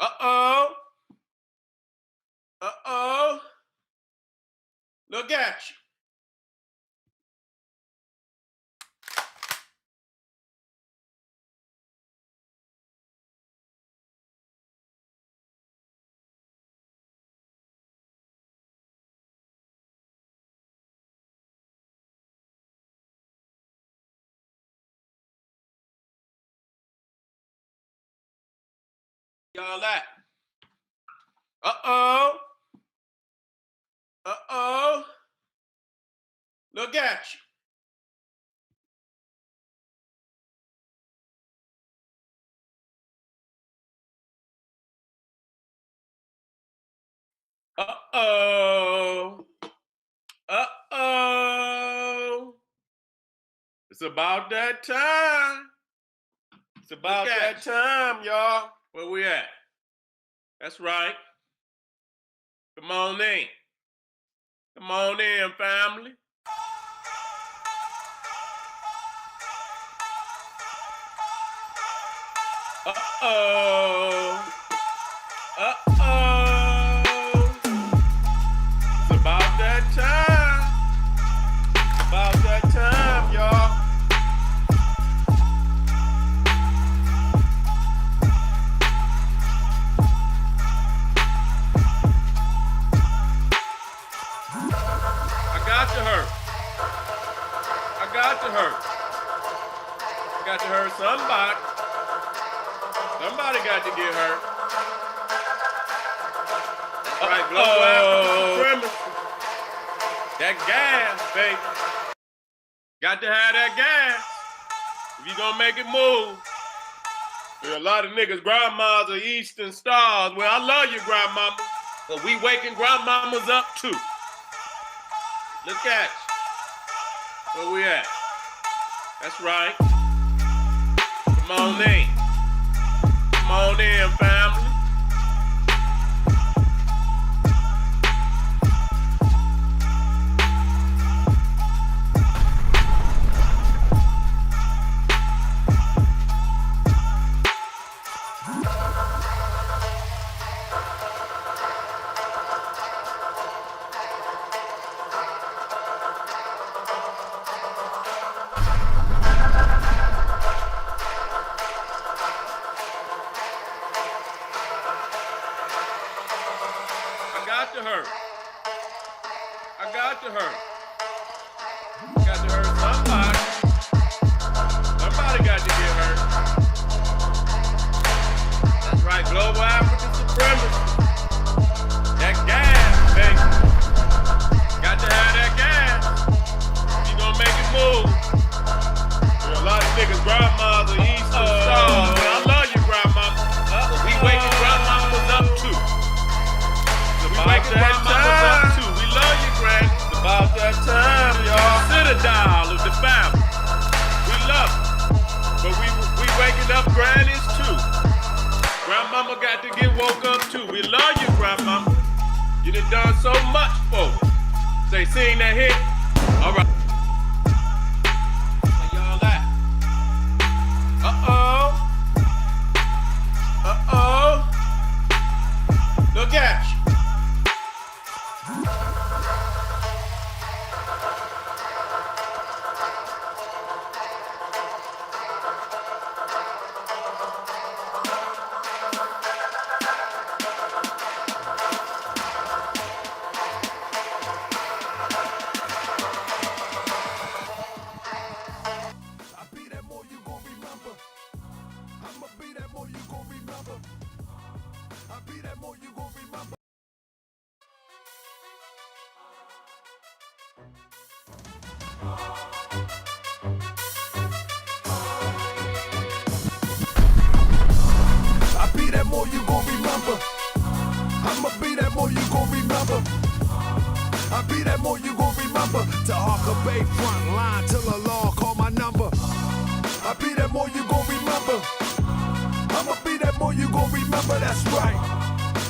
Uh-oh. Uh-oh. Look at you. Y'all at? Uh-oh. Uh-oh. Look at you. Uh-oh. Uh-oh. It's about that time. It's about that time, y'all. Where we at? That's right. Come on in. Come on in, family. Uh-oh. Uh-oh. It's about that time. It's about that time, y'all. I got to hurt. I got to hurt somebody. Somebody got to get hurt. That's right, global supremacy. That gas, baby. Got to have that gas if you gonna make it move. There are a lot of niggas, grandmas are Eastern stars. Well, I love you, grandmama, but we waking grandmamas up too. Look at you. Where we at? That's right. Come on in. Come on in, family. I got to hurt. Got to hurt somebody. Somebody got to get hurt. That's right, global African supremacy. That gas, baby. Got to have that gas. You gonna make it move. There are a lot of niggas, grandmas are Eastern stars. I love you, grandma. We waking grandmamas up too. We waking grandmamas up too. We love you, Granny. It's about that time, y'all. Citadel of the family. We love it. But we waking up grannies too. Grandmama got to get woke up too. We love you, grandmama. You done done so much for us. Say, sing that hit. All right. Where y'all at? Uh-oh. Uh-oh. Look at you. More you gon' remember. I'ma be that more you gon' remember. I'll be that more you gon' remember. To Harker Bay front line till the law call my number. I'll be that more you gon' remember. I'ma be that more you gon' remember. That's right.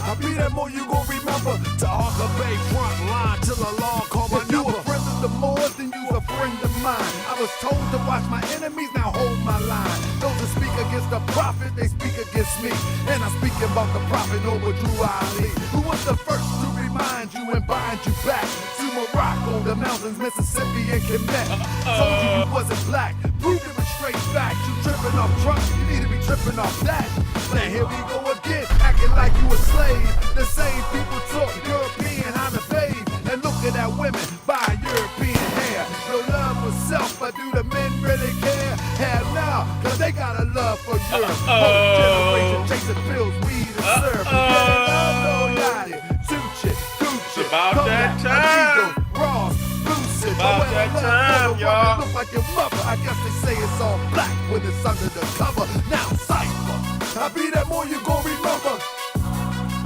I'll be that more you gon' remember. To Harker Bay front line till the law call my number. If you a friend of the Moors, then you's a friend of mine. I was told to watch my enemies, now hold my line. Those who speak against the prophet, they speak against me. And I speak speaking about the prophet over Drew Ali, who was the first to remind you and bind you back to Morocco, the mountains, Mississippi, and Quebec. Told you wasn't black, proved it with straight facts. You tripping off trucks, you need to be tripping off that. Now here we go again, acting like you a slave. The same people talk European, how to bathe, and looking at women by European hair. No love for self, but do the men really care? Hell no, cause they got a love for Europe. Whole generation chasing pills, weed, and syrup. No yachty, Tucci, Gucci, About that Kodak, time. Adidas, Ross, Lucid. About that time, y'all. Look like your mother. I guess they say it's all black when it's under the cover. Now cypher, I be that more you gon' remember.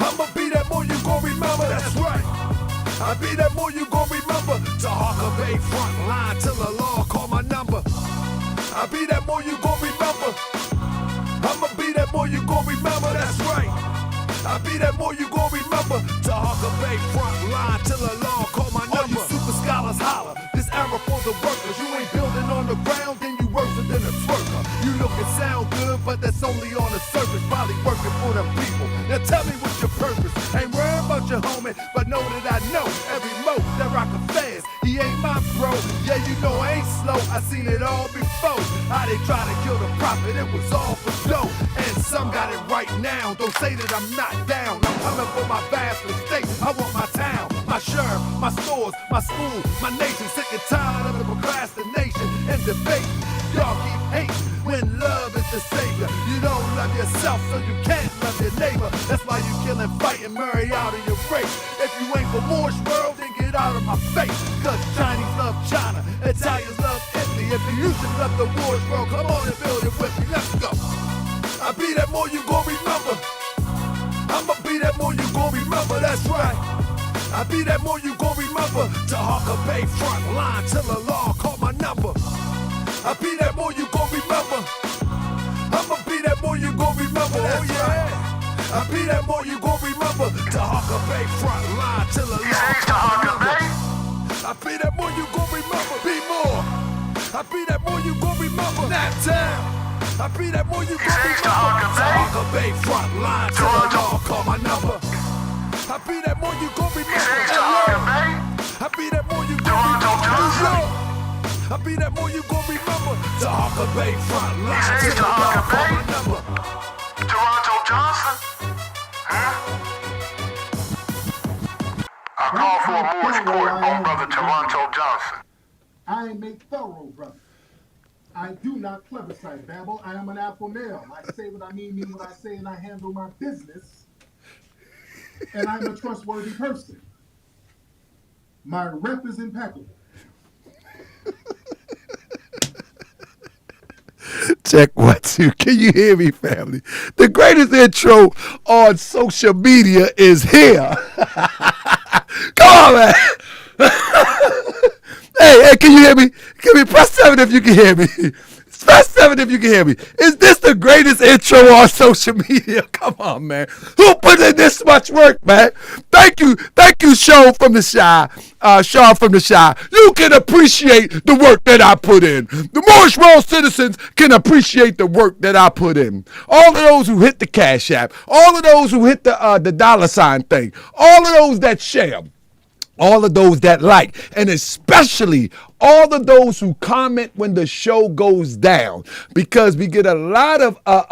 I'ma be that more you gon' remember. That's right. I be that more you gon' remember. To Harker Bay front line till the law call my number. I be that more you gon' remember. I'ma be that more you gon' remember. That's right. I be that more you gon' remember. To Harker Bay front line till the law call my number. All you super scholars holler. This era for the workers. You ain't building on the ground, then you worse than a twerker. You look and sound good, but that's only on the surface. Probably working for the people. Now tell me what's your purpose. Ain't worried about your homie, but know that I know every mo that rock a fast. He ain't my bro. Yeah, you know I ain't slow. I seen it all before. How they try to kill the prophet, it was all for show. And some got it right now. Don't say that I'm not down. I'm coming for my vast estate. I want my town, my sheriff, my stores, my school, my nation. Sick and tired of the procrastination and debate. Y'all keep hating when love is the savior. You don't love yourself, so you can't love your neighbor. That's why you kill and fight and marry out of your race. If you ain't for Moore's world, then get out of my face. Cause Chinese love China, Italians love Italy. If you used to love the Moore's world, come on and build it with me. Let's go. I be that more you gon' remember. I'ma be that more you gon' remember. That's right. I be that more you gon' remember. To Harker Bay front line till the law call my number. I be that more you gon' remember. I'ma be that more you gon' remember. Oh yeah. I be that more you gon' remember. To Harker Bay front line till the law call my number. I be that more you gon' remember. Be more. I be that more you gon' remember. Nap town. I be that more you gon' remember. To Harker Bay front line till the law call my number. I be that more you gon' remember. I be that more you gon' remember. I be that more you gon' remember. To Harker Bay front line till the law call my number. Toronto Johnson? Huh? I call for a more sport on brother Toronto Johnson. I am a thorough brother. I do not plebiscite babble. I am an alpha male. I say what I mean what I say, and I handle my business. And I'm a trustworthy person. My rep is impeccable. Check 1, 2. Can you hear me, family? The greatest intro on social media is here. Come on, man. Hey, can you hear me? Can we press 7 if you can hear me? Press 7 if you can hear me. Is this the greatest intro on social media? Come on, man. Who put in this much work, man? Thank you, Sean from the Shy. Sean from the Shy. You can appreciate the work that I put in. The Moorish World citizens can appreciate the work that I put in. All of those who hit the Cash App, all of those who hit the dollar sign thing, all of those that share, all of those that like, and especially all of those who comment when the show goes down, because we get a lot of the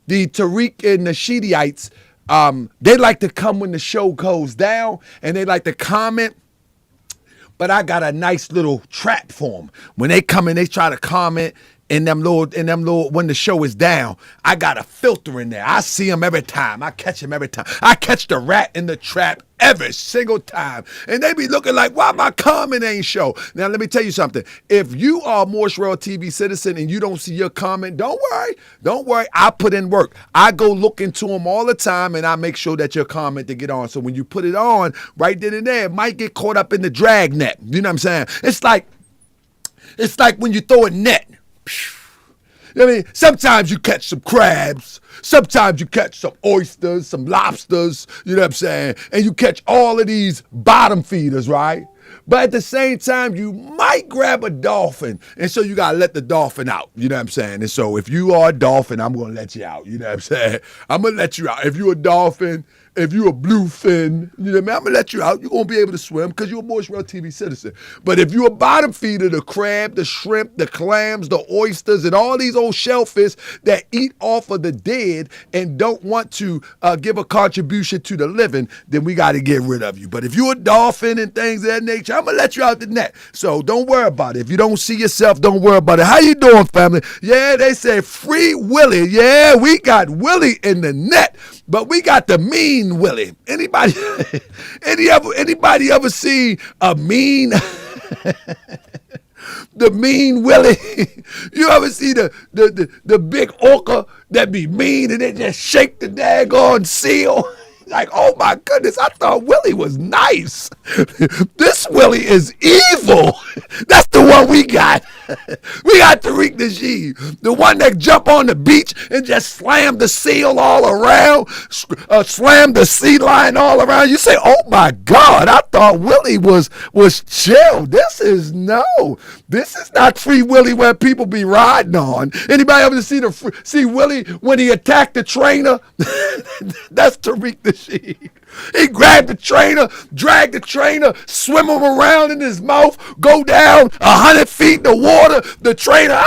Tariq and Nasheedites. They like to come when the show goes down, and they like to comment. But I got a nice little trap for them. When they come in, they try to comment. In them little, when the show is down, I got a filter in there. I see them every time. I catch them every time. I catch the rat in the trap every single time. And they be looking like, why my comment ain't show? Now, let me tell you something. If you are a Moorish World TV citizen and you don't see your comment, don't worry. I put in work. I go look into them all the time, and I make sure that your comment to get on. So when you put it on, right then and there, it might get caught up in the drag net. You know what I'm saying? It's like when you throw a net. I mean, sometimes you catch some crabs, sometimes you catch some oysters, some lobsters, you know what I'm saying? And you catch all of these bottom feeders, right? But at the same time, you might grab a dolphin. And so you got to let the dolphin out. You know what I'm saying? And so if you are a dolphin, I'm going to let you out. You know what I'm saying? I'm going to let you out. If you're a dolphin, if you're a bluefin, you know what I mean? I'm going to let you out. You're going to be able to swim because you're a Moist Real TV citizen. But if you're a bottom feeder, the crab, the shrimp, the clams, the oysters, and all these old shellfish that eat off of the dead and don't want to give a contribution to the living, then we got to get rid of you. But if you're a dolphin and things of that nature, I'm going to let you out the net. So don't worry about it. If you don't see yourself, don't worry about it. How you doing, family? Yeah, they say free Willie. Yeah, we got Willie in the net, but we got the mean Willie. Anybody ever see a mean the mean Willie? You ever see the big orca that be mean and they just shake the daggone seal? Like, oh my goodness, I thought Willie was nice. This Willie is evil. That's the one we got. We got Tariq Nasheed, the one that jump on the beach and just slam the seal all around, slam the sea lion all around. You say, oh my God, I thought Willie was chill. This is not Free Willie where people be riding on. Anybody ever see Willie when he attacked the trainer? That's Tariq Nasheed. He grabbed the trainer, dragged the trainer, swim him around in his mouth, go down 100 feet in the water, the trainer,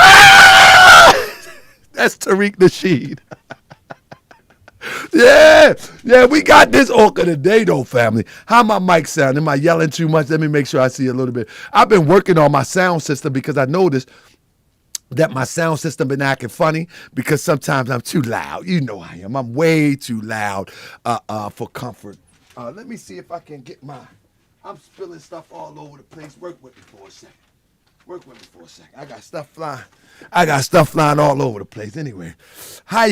That's Tariq Nasheed. Yeah, we got this orca today, though, family. How my mic sound? Am I yelling too much? Let me make sure I see a little bit. I've been working on my sound system because I noticed that my sound system been acting funny because sometimes I'm too loud. You know I am. I'm way too loud for comfort. Let me see if I can get I'm spilling stuff all over the place. Work with me for a second. I got stuff flying all over the place. Anyway, hi.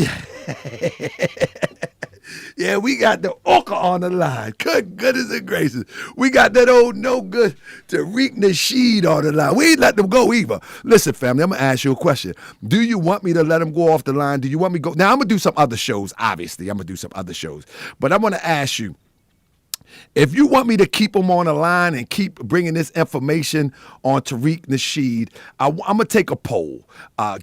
Yeah, we got the orca on the line. Good goodness and gracious. We got that old no good Tariq Nasheed on the line. We ain't let them go either. Listen, family, I'm going to ask you a question. Do you want me to let them go off the line? Do you want me to go? Now, I'm going to do some other shows, obviously. But I'm going to ask you, if you want me to keep them on the line and keep bringing this information on Tariq Nasheed, I'm going to take a poll.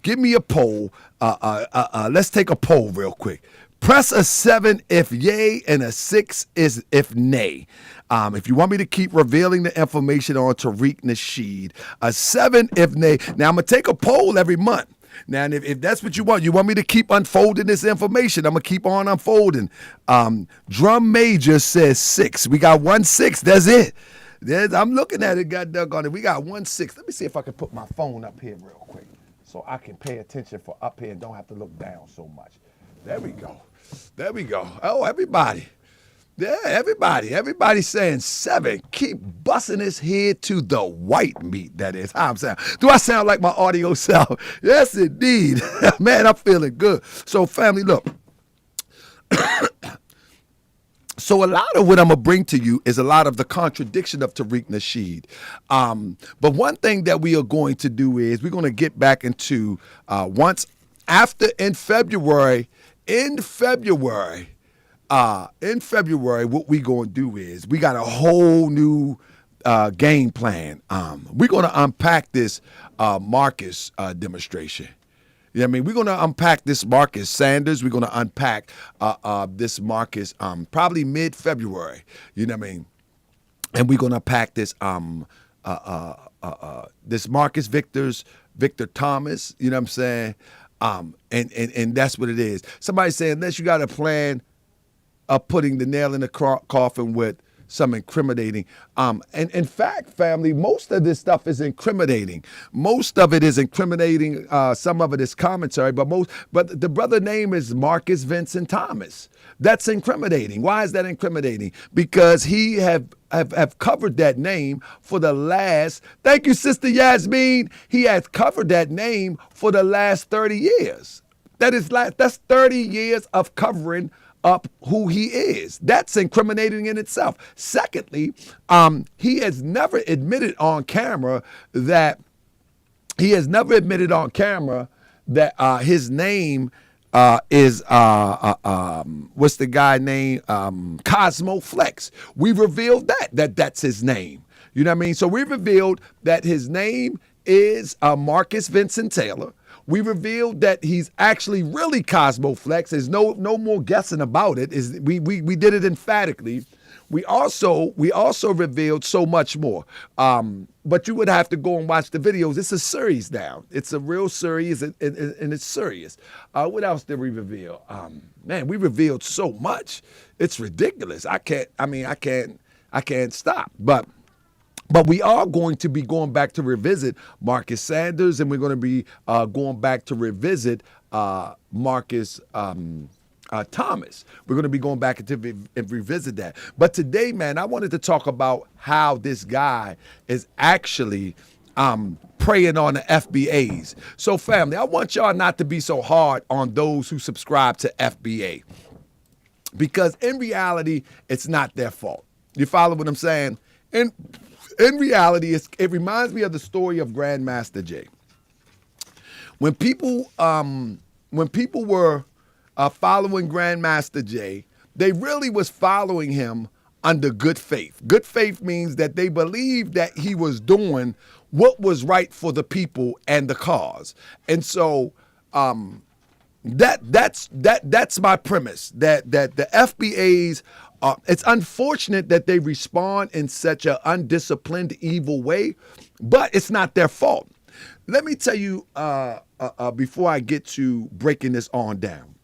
Give me a poll. Let's take a poll real quick. Press a 7 if yay and a 6 is if nay. If you want me to keep revealing the information on Tariq Nasheed, a 7 if nay. Now, I'm going to take a poll every month. Now, and if that's what you want me to keep unfolding this information, I'm going to keep on unfolding. Drum Major says 6. We got 1 6. That's it. I'm looking at it, God doggone it. We got 1 6. Let me see if I can put my phone up here real quick so I can pay attention for up here and don't have to look down so much. There we go. Oh, everybody. Yeah, everybody's saying 7. Keep busting his head to the white meat, that is. How I'm sound. Do I sound like my audio self? Yes, indeed. Man, I'm feeling good. So, family, look. So a lot of what I'm going to bring to you is a lot of the contradiction of Tariq Nasheed. But one thing that we are going to do is we're going to get back into in February, what we going to do is we got a whole new game plan. We're going to unpack this Marcus demonstration. You know what I mean? We're going to unpack this Marcus Sanders. We're going to unpack this Marcus probably mid-February. You know what I mean? And we're going to unpack this this Marcus Victor Thomas. You know what I'm saying? And that's what it is. Somebody saying, unless you got a plan of putting the nail in the coffin with some incriminating. And in fact, family, most of this stuff is incriminating. Most of it is incriminating. Some of it is commentary, but the brother name is Marcus Vincent Thomas. That's incriminating. Why is that incriminating? Because he have covered that name for the last, thank you, Sister Yasmin. He has covered that name for the last 30 years. That's 30 years of covering up who he is. That's incriminating in itself. Secondly, he has never admitted on camera that that his name is what's the guy name? Cosmo Flex. We revealed that's his name. You know what I mean? So we revealed that his name is Marcus Vincent Taylor. We revealed that he's actually really Cosmo Flex. There's no more guessing about it. We did it emphatically. We also revealed so much more. But you would have to go and watch the videos. It's a series now. It's a real series, and it's serious. What else did we reveal? Man, we revealed so much. It's ridiculous. I can't stop. But we are going to be going back to revisit Marcus Sanders, and we're going to be going back to revisit Marcus Thomas. We're going to be going back and revisit that. But today, man, I wanted to talk about how this guy is actually preying on the FBAs. So, family, I want y'all not to be so hard on those who subscribe to FBA, because in reality, it's not their fault. You follow what I'm saying? In reality, it reminds me of the story of Grandmaster Jay. When people were following Grandmaster Jay, they really was following him under good faith. Good faith means that they believed that he was doing what was right for the people and the cause. And so that's my premise. That the FBAs. It's unfortunate that they respond in such an undisciplined, evil way, but it's not their fault. Let me tell you before I get to breaking this on down.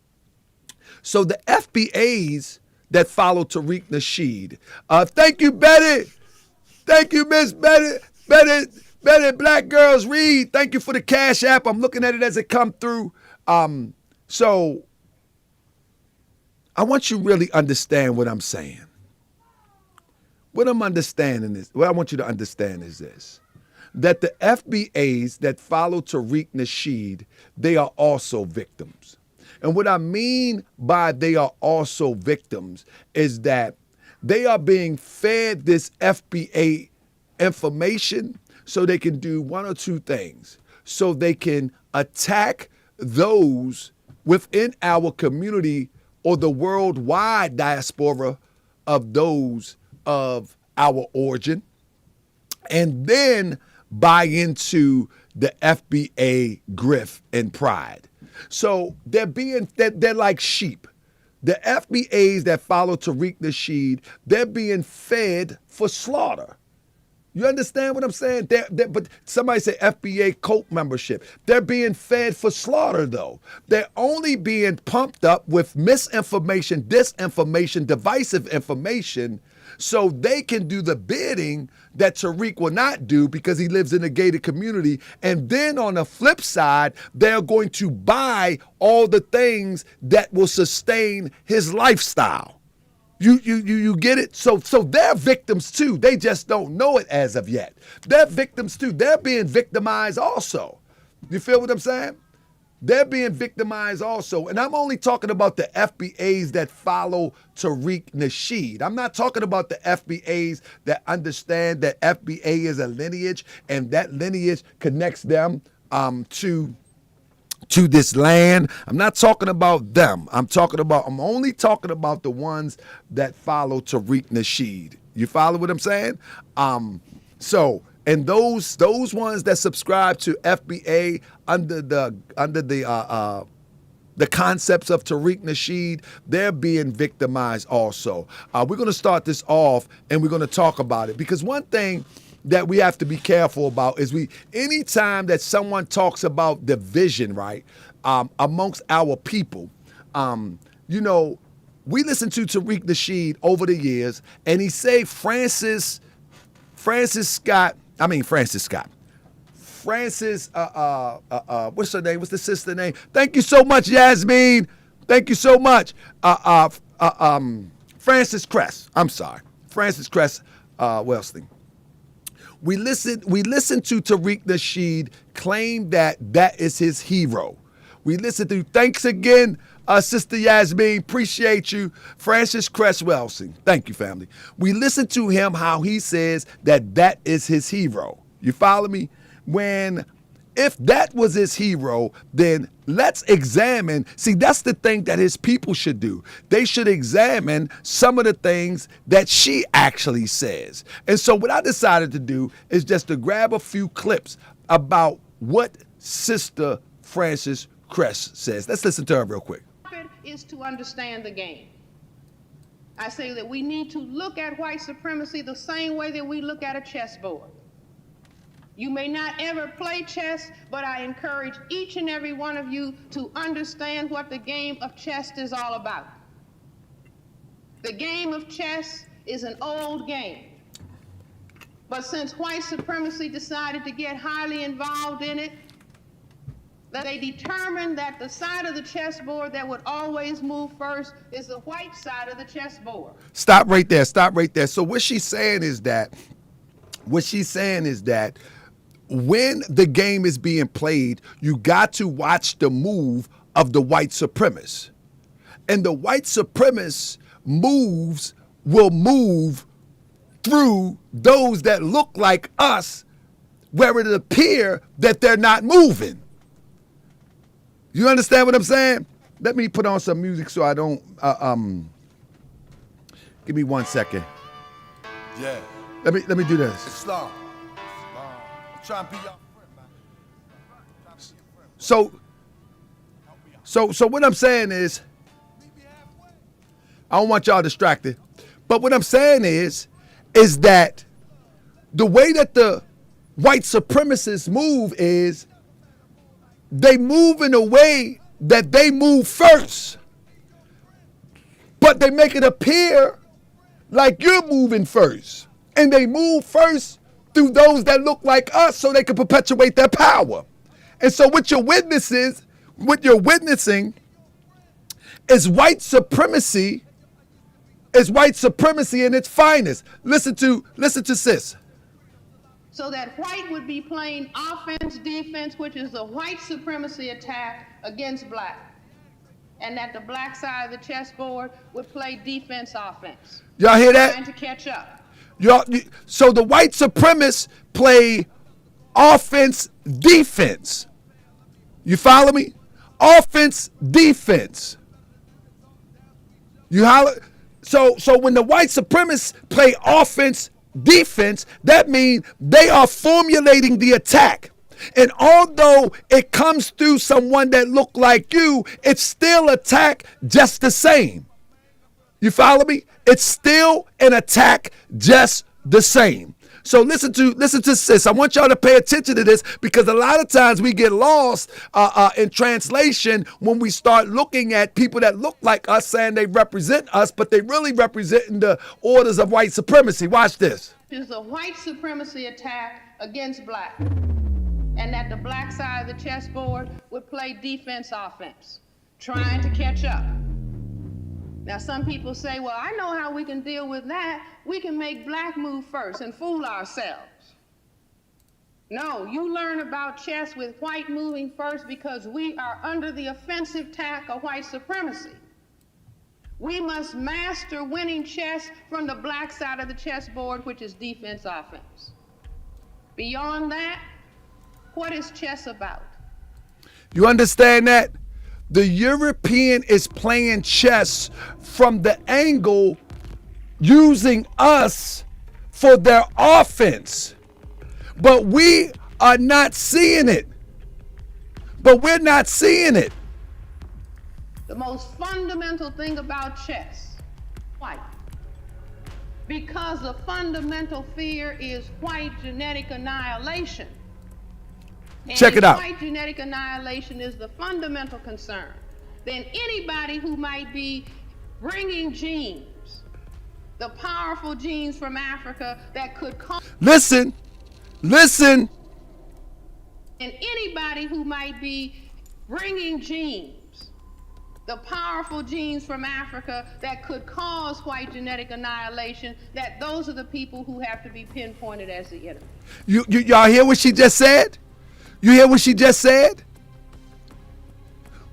So the FBAs that follow Tariq Nasheed, thank you, Betty. Thank you, Miss Betty. Betty, Black Girls Read. Thank you for the Cash App. I'm looking at it as it come through. So I want you to really understand what I'm saying. What I want you to understand is this, that the FBAs that follow Tariq Nasheed, they are also victims. And what I mean by they are also victims is that they are being fed this FBA information so they can do one or two things. So they can attack those within our community or the worldwide diaspora of those of our origin, and then buy into the FBA grift and pride. So they're like sheep. The FBAs that follow Tariq Nasheed, they're being fed for slaughter. You understand what I'm saying? But somebody say FBA cult membership. They're being fed for slaughter, though. They're only being pumped up with misinformation, disinformation, divisive information, so they can do the bidding that Tariq will not do because he lives in a gated community. And then on the flip side, they're going to buy all the things that will sustain his lifestyle. You get it? So they're victims too. They just don't know it as of yet. They're victims too. They're being victimized also. You feel what I'm saying? They're being victimized also. And I'm only talking about the FBAs that follow Tariq Nasheed. I'm not talking about the FBAs that understand that FBA is a lineage and that lineage connects them to this land. I'm not talking about them. I'm only talking about the ones that follow Tariq Nasheed. You follow what I'm saying? And those ones that subscribe to FBA under the concepts of Tariq Nasheed, they're being victimized also. We're going to start this off and we're going to talk about it, because one thing that we have to be careful about is anytime that someone talks about division, right, amongst our people, we listen to Tariq Nasheed over the years, and he say Francis Scott, what's her name? What's the sister name? Thank you so much, Yasmin. Thank you so much. Francis Cress. I'm sorry. Francis Cress Welsing. We listen to Tariq Nasheed claim that is his hero. We listen to, thanks again, Sister Yasmin, appreciate you. Francis Cress Welsing, thank you, family. We listen to him, how he says that is his hero. You follow me? If that was his hero, then let's examine. See, that's the thing that his people should do. They should examine some of the things that she actually says. And so what I decided to do is just to grab a few clips about what Sister Frances Cress says. Let's listen to her real quick. Is to understand the game. I say that we need to look at white supremacy the same way that we look at a chessboard. You may not ever play chess, but I encourage each and every one of you to understand what the game of chess is all about. The game of chess is an old game. But since white supremacy decided to get highly involved in it, they determined that the side of the chessboard that would always move first is the white side of the chessboard. Stop right there. Stop right there. So what she's saying is that when the game is being played, you got to watch the move of the white supremacist. And the white supremacist will move through those that look like us where it appear that they're not moving. You understand what I'm saying? Let me put on some music so I don't, give me 1 second. Yeah. Let me do this. Islam. Try and be your So what I'm saying is, I don't want y'all distracted, but what I'm saying is that the way that the white supremacists move is they move in a way that they move first, but they make it appear like you're moving first, and they move first through those that look like us so they can perpetuate their power. And so what you're witnessing is white supremacy in its finest. Listen to sis. So that white would be playing offense, defense, which is the white supremacy attack against black. And that the black side of the chessboard would play defense, offense. Y'all hear that? Trying to catch up. So the white supremacists play offense, defense. You follow me? Offense, defense. You holler. So when the white supremacists play offense, defense, that means they are formulating the attack. And although it comes through someone that look like you, it's still attack just the same. You follow me? It's still an attack just the same. So listen to sis. I want y'all to pay attention to this because a lot of times we get lost in translation when we start looking at people that look like us saying they represent us, but they really representing the orders of white supremacy. Watch this. Is the white supremacy attack against black, and that the black side of the chessboard would play defense, offense, trying to catch up. Now, some people say, well, I know how we can deal with that. We can make black move first and fool ourselves. No, you learn about chess with white moving first because we are under the offensive attack of white supremacy. We must master winning chess from the black side of the chessboard, which is defense, offense. Beyond that, what is chess about? You understand that? The European is playing chess from the angle using us for their offense. But we are not seeing it. But we're not seeing it. The most fundamental thing about chess, white. Because the fundamental fear is white genetic annihilation. And check it out. White genetic annihilation is the fundamental concern. Then anybody who might be bringing genes, the powerful genes from Africa that could cause... Listen. And anybody who might be bringing genes, the powerful genes from Africa that could cause white genetic annihilation, that those are the people who have to be pinpointed as the enemy. Y'all hear what she just said? You hear what she just said?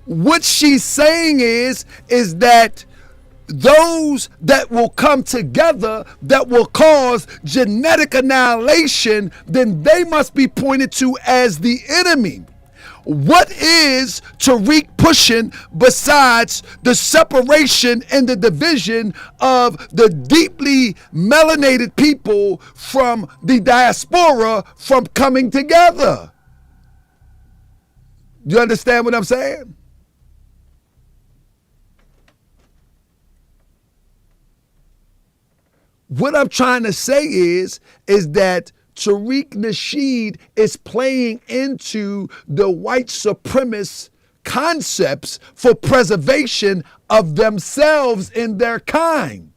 What she's saying is that those that will come together that will cause genetic annihilation, then they must be pointed to as the enemy. What is Tariq pushing besides the separation and the division of the deeply melanated people from the diaspora from coming together? You understand what I'm saying? What I'm trying to say is that Tariq Nasheed is playing into the white supremacist concepts for preservation of themselves and their kind.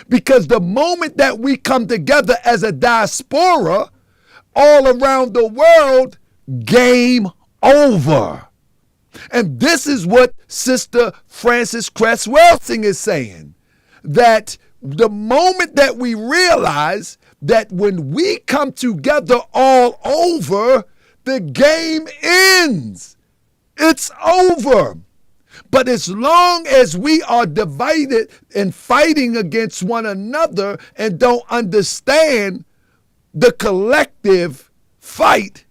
Because the moment that we come together as a diaspora all around the world, game over. And this is what Sister Frances Cress Welsing is saying, that the moment that we realize that when we come together all over, the game ends. It's over. But as long as we are divided and fighting against one another and don't understand the collective fight,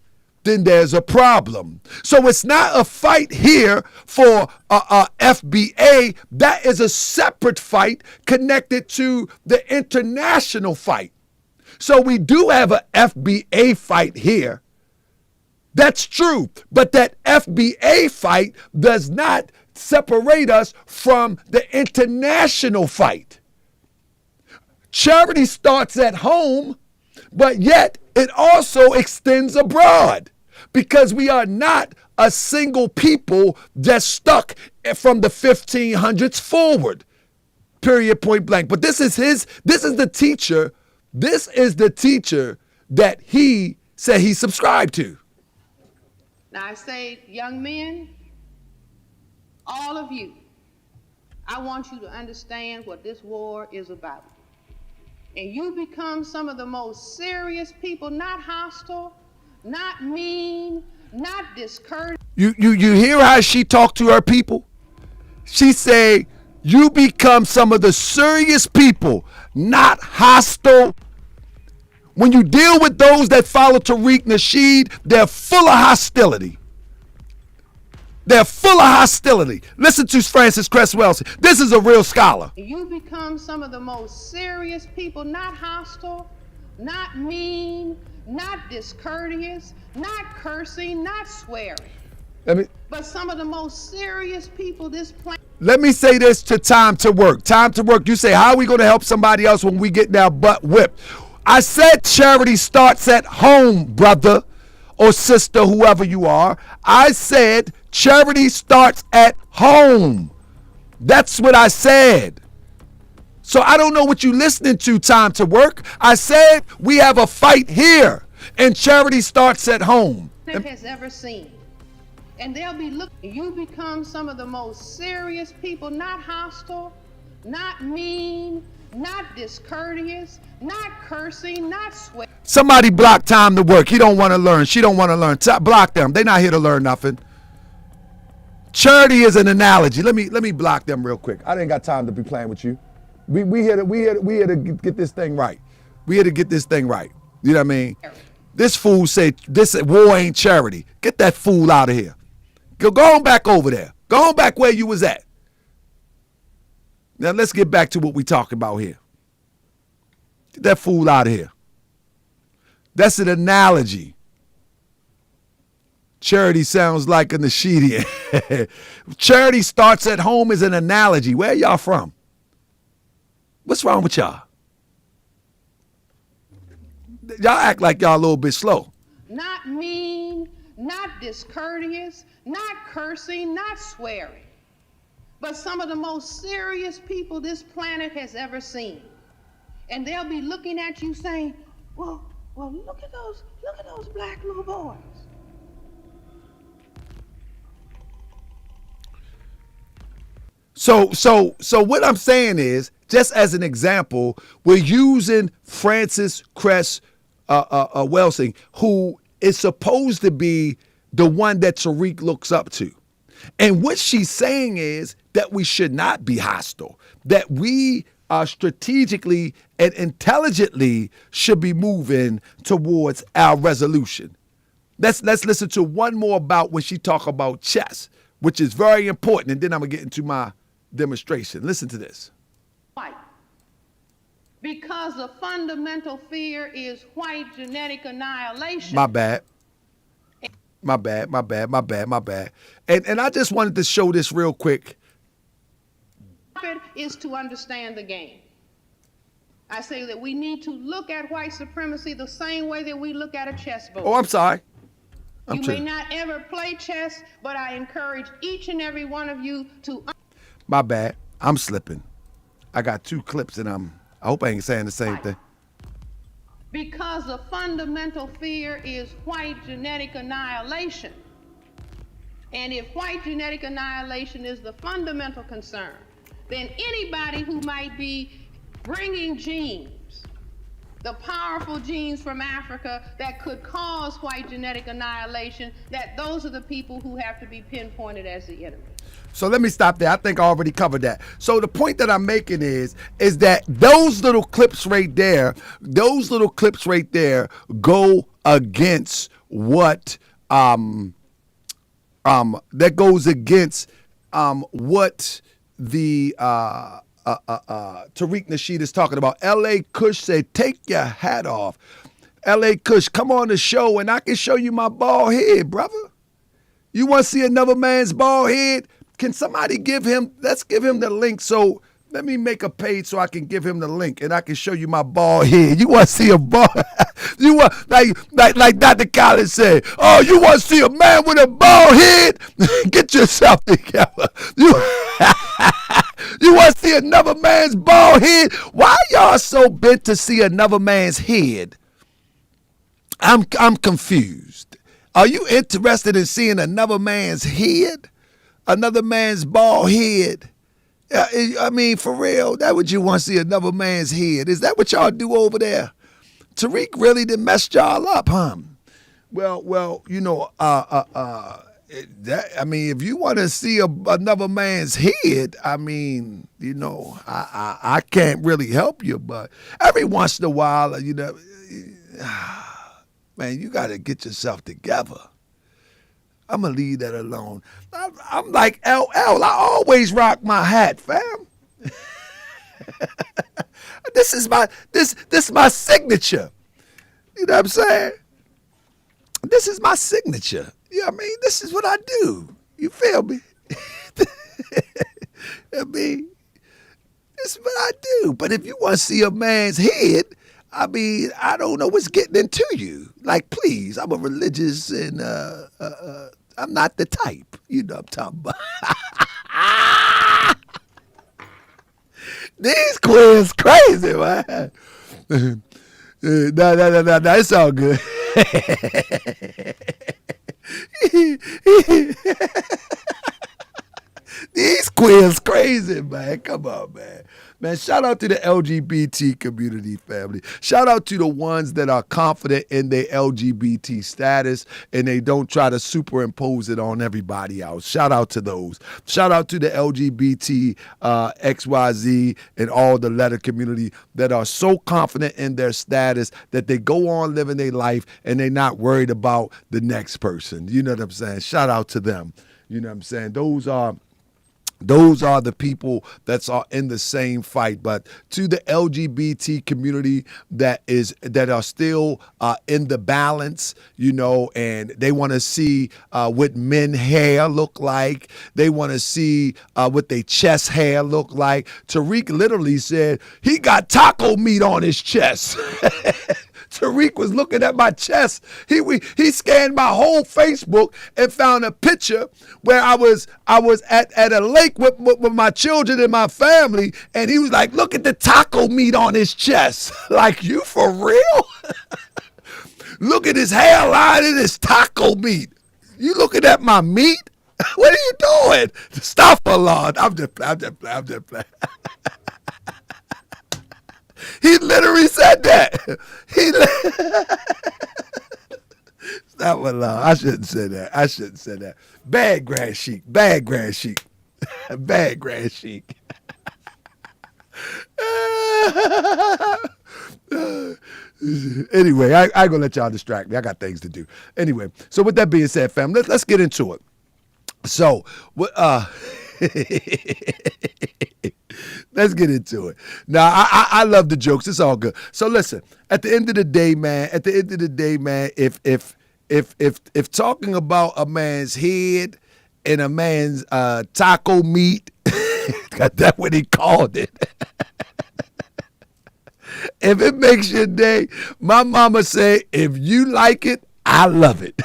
then there's a problem. So it's not a fight here for FBA. That is a separate fight connected to the international fight. So we do have a FBA fight here. That's true. But that FBA fight does not separate us from the international fight. Charity starts at home, but yet it also extends abroad, because we are not a single people that's stuck from the 1500s forward. Period, point blank. But this is the teacher that he said he subscribed to. Now I say, young men, all of you, I want you to understand what this war is about. And you become some of the most serious people, not hostile, not mean, not discouraged. You hear how she talked to her people? She say, you become some of the serious people, not hostile. When you deal with those that follow Tariq Nasheed, they're full of hostility. They're full of hostility. Listen to Frances Cress Welsing. This is a real scholar. You become some of the most serious people, not hostile, not mean, not discourteous, not cursing, not swearing. But some of the most serious people this planet. Let me say this to Time to Work. Time to Work, you say, how are we going to help somebody else when we get our butt whipped? I said charity starts at home, brother or sister, whoever you are. I said charity starts at home. That's what I said. So I don't know what you're listening to, Time to Work. I said we have a fight here, and charity starts at home. Has ever seen. And they'll be looking. You become some of the most serious people, not hostile, not mean, not discourteous, not cursing, not swearing. Somebody block Time to Work. He don't want to learn. She don't want to learn. Block them. They're not here to learn nothing. Charity is an analogy. Let me block them real quick. I didn't got time to be playing with you. We here to get this thing right. We here to get this thing right. You know what I mean? This fool said this war ain't charity. Get that fool out of here. Go on back over there. Go on back where you was at. Now let's get back to what we talking about here. Get that fool out of here. That's an analogy. Charity sounds like a Nasheedian. Charity starts at home is an analogy. Where y'all from? What's wrong with y'all? Y'all act like y'all a little bit slow. Not mean, not discourteous, not cursing, not swearing. But some of the most serious people this planet has ever seen. And they'll be looking at you saying, well, look at those black little boys. So what I'm saying is, just as an example, we're using Frances Cress Welsing, who is supposed to be the one that Tariq looks up to. And what she's saying is that we should not be hostile, that we strategically and intelligently should be moving towards our resolution. Let's listen to one more about when she talk about chess, which is very important, and then I'm gonna get into my demonstration. Listen to this. White. Because the fundamental fear is white genetic annihilation. My bad. And I just wanted to show this real quick. Is to understand the game. I say that we need to look at white supremacy the same way that we look at a chessboard. Oh, I'm sorry. You may not ever play chess, but I encourage each and every one of you to... My bad. I'm slipping. I got 2 clips and I hope I ain't saying the same thing. Because the fundamental fear is white genetic annihilation. And if white genetic annihilation is the fundamental concern, then anybody who might be bringing genes, the powerful genes from Africa that could cause white genetic annihilation, that those are the people who have to be pinpointed as the enemy. So let me stop there. I think I already covered that. So the point that I'm making is that those little clips right there go against what that goes against what the Tariq Nasheed is talking about. L.A. Kush said, take your hat off. L.A. Kush, come on the show and I can show you my bald head, brother. You want to see another man's bald head? Can somebody let's give him the link. So let me make a page so I can give him the link and I can show you my bald head. You want to see a bald? You want, like Dr. Collins said, oh, you want to see a man with a bald head? Get yourself together. You want to see another man's bald head? Why y'all so bent to see another man's head? I'm confused. Are you interested in seeing another man's head? Another man's bald head? I mean, for real, that what you want to see, another man's head? Is that what y'all do over there? Tariq really done messed y'all up, huh? Well, you know, I mean, if you want to see another man's head, I mean, you know, I can't really help you, but every once in a while, you know, man, you got to get yourself together. I'm going to leave that alone. I'm like LL. I always rock my hat, fam. This is my signature. You know what I'm saying? This is my signature. You know what I mean? This is what I do. You feel me? I mean, this is what I do. But if you want to see a man's head, I mean, I don't know what's getting into you. Like, please, I'm a religious and I'm not the type. You know what I'm talking about. These queens crazy, man. No, it's all good. These queens crazy, man. Come on, man. Man, shout out to the LGBT community, family. Shout out to the ones that are confident in their LGBT status and they don't try to superimpose it on everybody else. Shout out to those. Shout out to the LGBT, XYZ, and all the letter community that are so confident in their status that they go on living their life and they're not worried about the next person. You know what I'm saying? Shout out to them. You know what I'm saying? Those are the people that are in the same fight. But to the LGBT community that are still in the balance, you know, and they want to see what men hair look like. They want to see what their chest hair look like. Tariq literally said he got taco meat on his chest. Tariq was looking at my chest. He scanned my whole Facebook and found a picture where I was at a lake with my children and my family, and he was like, "Look at the taco meat on his chest." Like, you for real? Look at his hairline and his taco meat. You looking at my meat? What are you doing? Stop a lot. I'm just playing. He literally said that. Stop a lot. I shouldn't say that. Bad Grand Chic. Bad Grand Chic. Anyway, I ain't gonna let y'all distract me. I got things to do. Anyway, so with that being said, fam, let's get into it. So, let's get into it. Now, I love the jokes. It's all good. So listen, at the end of the day, man, if talking about a man's head and a man's taco meat, that's what he called it. If it makes your day, my mama say, if you like it, I love it.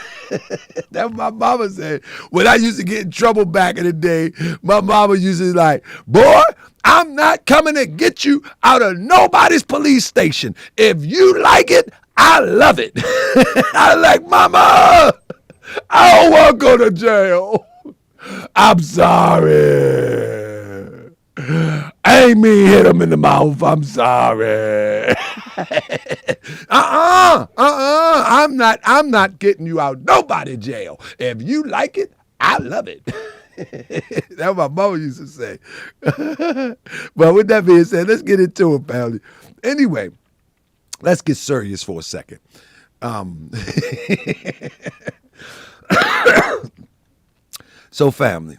That's what my mama said. When I used to get in trouble back in the day, my mama used to be like, boy, I'm not coming to get you out of nobody's police station. If you like it, I love it. I like, mama, I don't want to go to jail. I'm sorry. I ain't mean hit him in the mouth. I'm sorry. I'm not getting you out nobody jail. If you like it, I love it. That's what my mama used to say. But with that being said, let's get into it, family. Anyway, let's get serious for a second. So, family,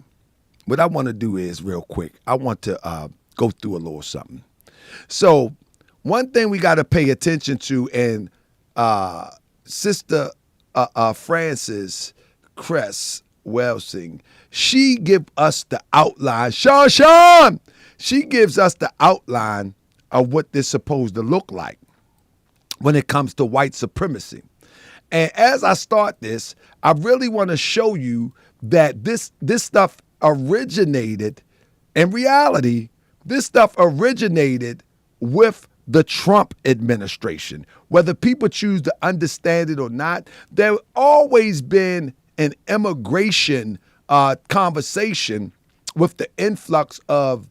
what I want to do is, real quick, I want to go through a little something. So, one thing we got to pay attention to, and Sister Frances Cress Welsing, she give us the outline. Sean! She gives us the outline of what this supposed to look like when it comes to white supremacy. And as I start this, I really want to show you that this stuff originated, in reality, this stuff originated with the Trump administration. Whether people choose to understand it or not, there's always been an immigration conversation with the influx of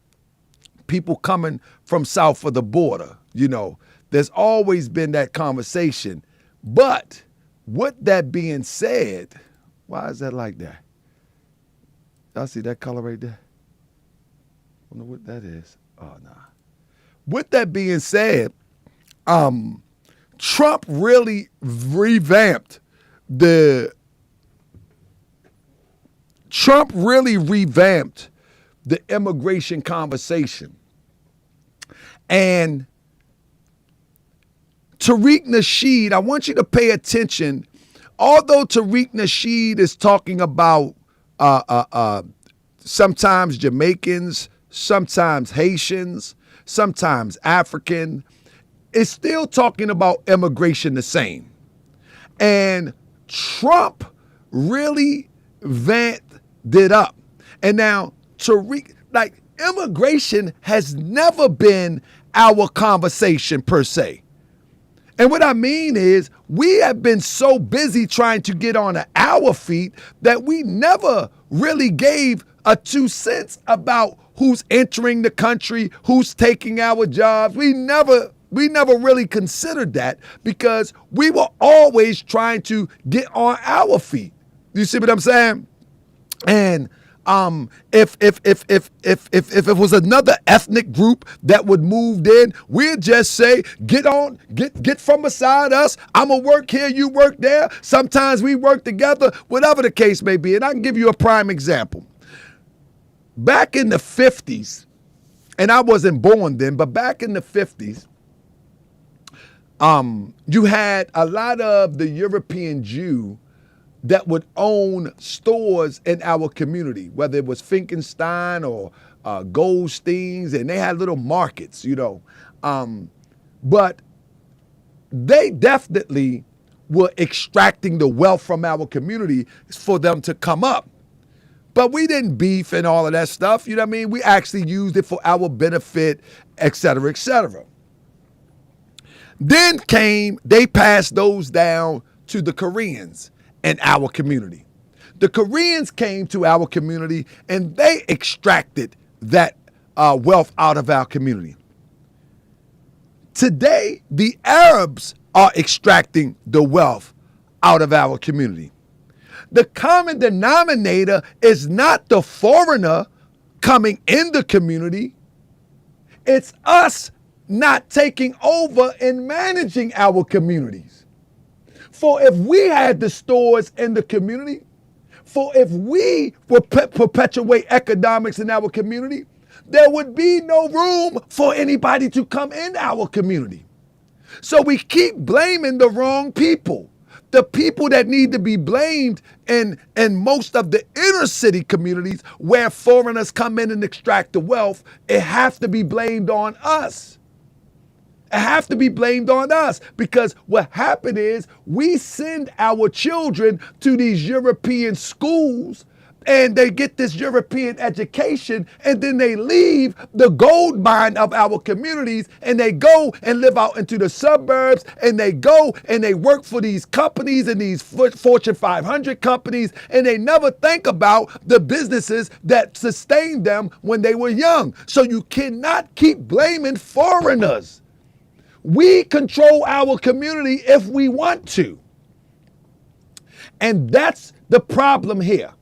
people coming from south of the border. You know, there's always been that conversation. But with that being said, why is that like that? Y'all see that color right there? I don't know what that is. Oh, nah. With that being said, Trump really revamped the immigration conversation. And Tariq Nasheed, I want you to pay attention. Although Tariq Nasheed is talking about sometimes Jamaicans, sometimes Haitians, sometimes African, it's still talking about immigration the same. And Trump really vamped it up. And now Tariq, like, immigration has never been our conversation per se. And what I mean is, we have been so busy trying to get on our feet that we never really gave a 2 cents about who's entering the country, who's taking our jobs. We never really considered that because we were always trying to get on our feet. You see what I'm saying? And if it was another ethnic group that would move in, we'd just say, get from beside us. I'm gonna work here, you work there. Sometimes we work together, whatever the case may be. And I can give you a prime example. Back in the 50s, and I wasn't born then, but back in the 50s, you had a lot of the European Jew that would own stores in our community, whether it was Finkenstein or Goldstein's, and they had little markets, you know. But they definitely were extracting the wealth from our community for them to come up. But we didn't beef and all of that stuff, you know what I mean? We actually used it for our benefit, et cetera, et cetera. Then they passed those down to the Koreans in our community. The Koreans came to our community and they extracted that wealth out of our community. Today, the Arabs are extracting the wealth out of our community. The common denominator is not the foreigner coming in the community. It's us not taking over and managing our communities. For if we had the stores in the community, for if we would perpetuate economics in our community, there would be no room for anybody to come in our community. So we keep blaming the wrong people. The people that need to be blamed in most of the inner city communities where foreigners come in and extract the wealth, it has to be blamed on us. It has to be blamed on us because what happened is we send our children to these European schools and they get this European education and then they leave the gold mine of our communities and they go and live out into the suburbs and they go and they work for these companies and these Fortune 500 companies and they never think about the businesses that sustained them when they were young. So you cannot keep blaming foreigners. We control our community if we want to. And that's the problem here.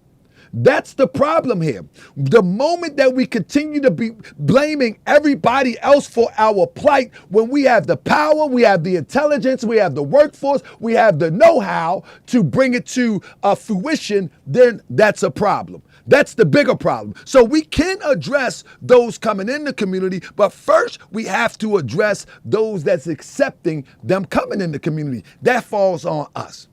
That's the problem here. The moment that we continue to be blaming everybody else for our plight, when we have the power, we have the intelligence, we have the workforce, we have the know-how to bring it to fruition, then that's a problem. That's the bigger problem. So we can address those coming in the community, but first we have to address those that's accepting them coming in the community. That falls on us.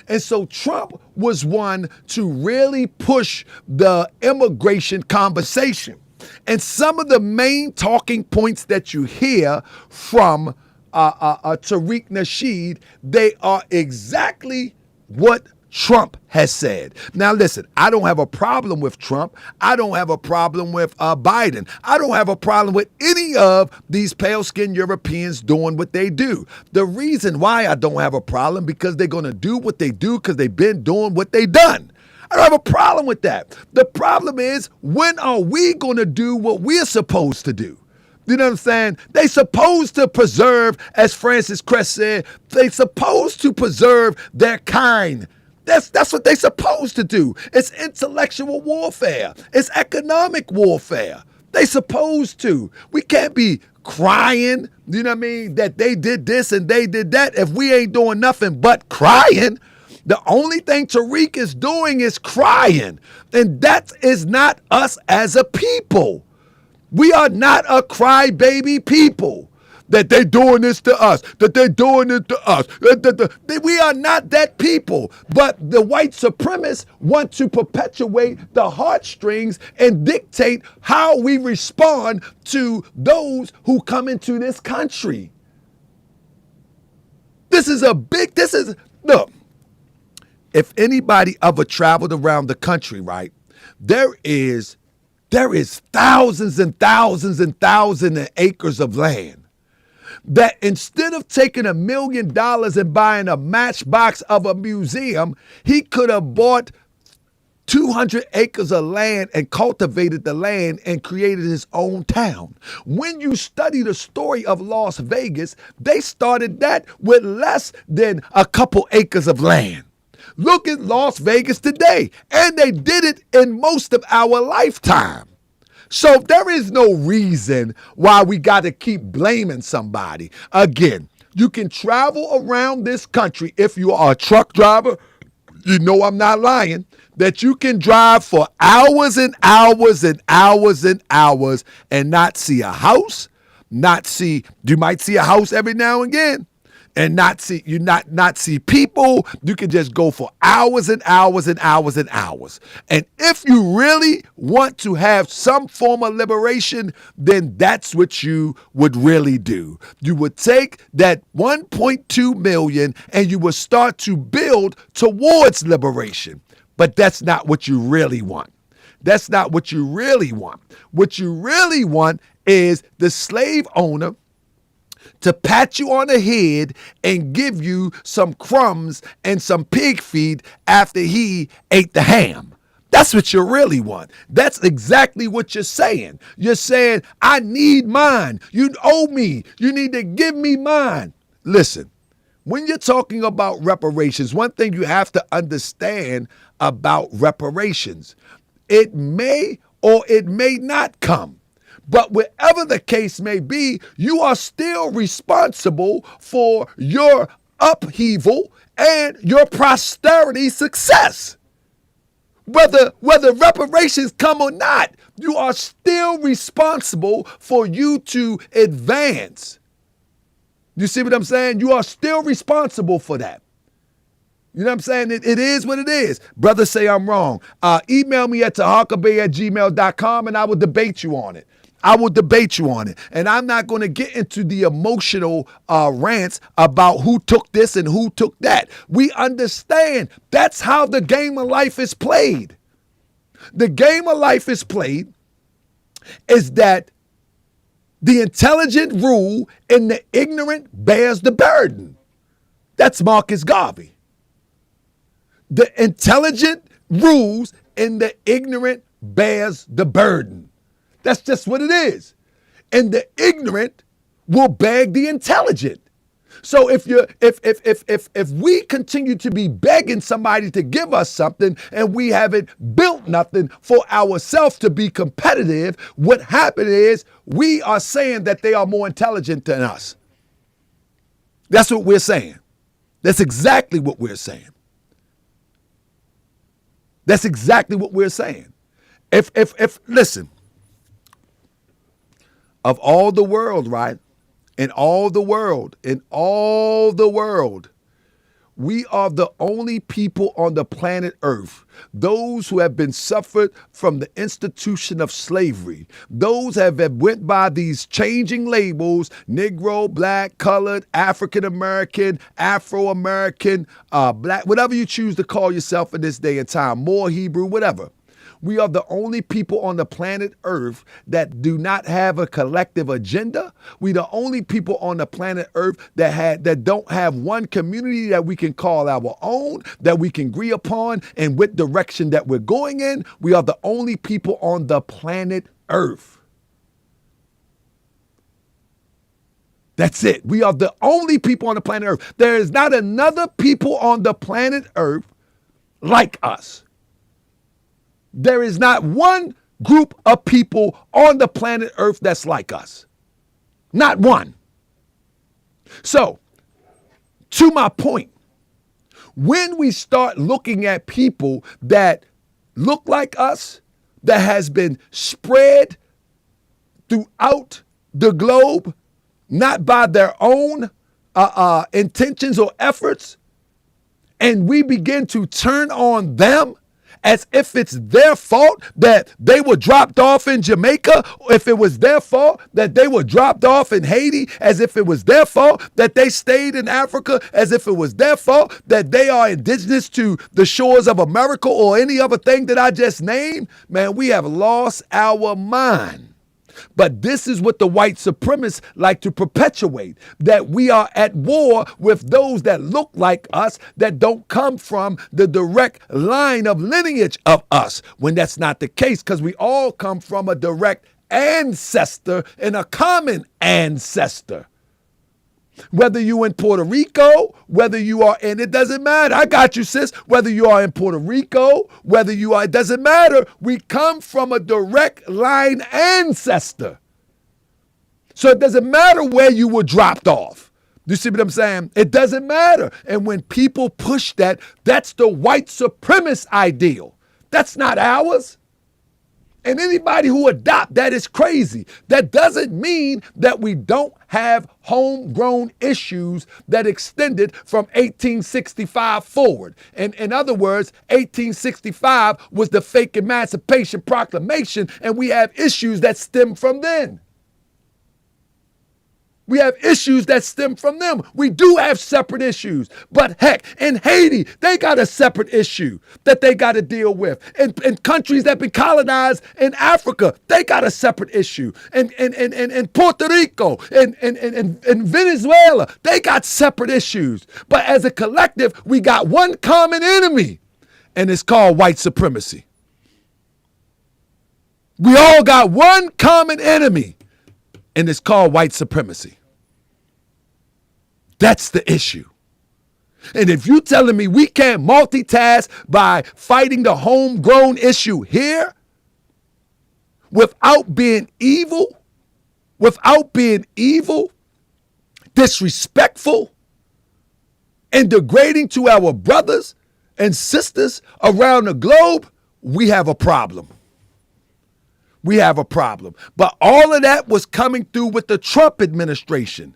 And so Trump was one to really push the immigration conversation. And some of the main talking points that you hear from Tariq Nasheed, they are exactly what Trump has said. Now, listen, I don't have a problem with Trump. I don't have a problem with Biden. I don't have a problem with any of these pale-skinned Europeans doing what they do. The reason why I don't have a problem because they're going to do what they do because they've been doing what they've done. I don't have a problem with that. The problem is, when are we going to do what we're supposed to do? You know what I'm saying? They supposed to preserve, as Francis Crest said, they supposed to preserve their kind. That's what they supposed to do. It's intellectual warfare. It's economic warfare. They supposed to. We can't be crying, you know what I mean, that they did this and they did that if we ain't doing nothing but crying. The only thing Tariq is doing is crying. And that is not us as a people. We are not a crybaby people. That they doing this to us, that they doing it to us. We are not that people. But the white supremacists want to perpetuate the heartstrings and dictate how we respond to those who come into this country. Look, if anybody ever traveled around the country, right, there is thousands and thousands and thousands of acres of land that instead of taking $1 million and buying a matchbox of a museum, he could have bought 200 acres of land and cultivated the land and created his own town. When you study the story of Las Vegas, they started that with less than a couple acres of land. Look at Las Vegas today, and they did it in most of our lifetime. So there is no reason why we got to keep blaming somebody. Again, you can travel around this country if you are a truck driver. You know I'm not lying. That you can drive for hours and hours and hours and hours and not see a house, you might see a house every now and again. And not see people. You can just go for hours and hours and hours and hours. And if you really want to have some form of liberation, then that's what you would really do. You would take that 1.2 million and you would start to build towards liberation. But that's not what you really want. That's not what you really want. What you really want is the slave owner to pat you on the head and give you some crumbs and some pig feed after he ate the ham. That's what you really want. That's exactly what you're saying. You're saying, I need mine. You owe me. You need to give me mine. Listen, when you're talking about reparations, one thing you have to understand about reparations, it may or it may not come. But whatever the case may be, you are still responsible for your upheaval and your prosperity success. Whether reparations come or not, you are still responsible for you to advance. You see what I'm saying? You are still responsible for that. You know what I'm saying? It is what it is. Brothers say I'm wrong. Email me at taharkabay@gmail.com and I will debate you on it. And I'm not going to get into the emotional rants about who took this and who took that. We understand that's how the game of life is played. The game of life is played is that the intelligent rule and the ignorant bears the burden. That's Marcus Garvey. The intelligent rules and the ignorant bears the burden. That's just what it is. And the ignorant will beg the intelligent. So if we continue to be begging somebody to give us something and we haven't built nothing for ourselves to be competitive, what happened is we are saying that they are more intelligent than us. That's what we're saying. That's exactly what we're saying. That's exactly what we're saying. Listen, of all the world, right? In all the world, we are the only people on the planet Earth, those who have been suffered from the institution of slavery, those have went by these changing labels, Negro, Black, Colored, African American, Afro-American, Black, whatever you choose to call yourself in this day and time, more Hebrew, whatever. We are the only people on the planet Earth that do not have a collective agenda. We the only people on the planet Earth that don't have one community that we can call our own, that we can agree upon, and what direction that we're going in. We are the only people on the planet Earth. That's it. We are the only people on the planet Earth. There is not another people on the planet Earth like us. There is not one group of people on the planet Earth that's like us. Not one. So, to my point, when we start looking at people that look like us, that has been spread throughout the globe, not by their own intentions or efforts, and we begin to turn on them as if it's their fault that they were dropped off in Jamaica, if it was their fault that they were dropped off in Haiti, as if it was their fault that they stayed in Africa, as if it was their fault that they are indigenous to the shores of America or any other thing that I just named, man, we have lost our mind. But this is what the white supremacists like to perpetuate, that we are at war with those that look like us, that don't come from the direct line of lineage of us, when that's not the case, because we all come from a direct ancestor and a common ancestor. Whether you in Puerto Rico, whether you are, and it doesn't matter. I got you, sis. Whether you are in Puerto Rico, whether you are, it doesn't matter. We come from a direct line ancestor. So it doesn't matter where you were dropped off. You see what I'm saying? It doesn't matter. And when people push that, that's the white supremacist ideal. That's not ours. And anybody who adopt that is crazy. That doesn't mean that we don't have homegrown issues that extended from 1865 forward. And in other words, 1865 was the fake Emancipation Proclamation, and we have issues that stem from then. We have issues that stem from them. We do have separate issues. But heck, in Haiti, they got a separate issue that they got to deal with. In countries that been colonized in Africa, they got a separate issue. In Puerto Rico, in Venezuela, they got separate issues. But as a collective, we got one common enemy, and it's called white supremacy. We all got one common enemy, and it's called white supremacy. That's the issue. And if you're telling me we can't multitask by fighting the homegrown issue here without being evil without being evil, disrespectful, and degrading to our brothers and sisters around the globe, we have a problem. We have a problem. But all of that was coming through with the Trump administration.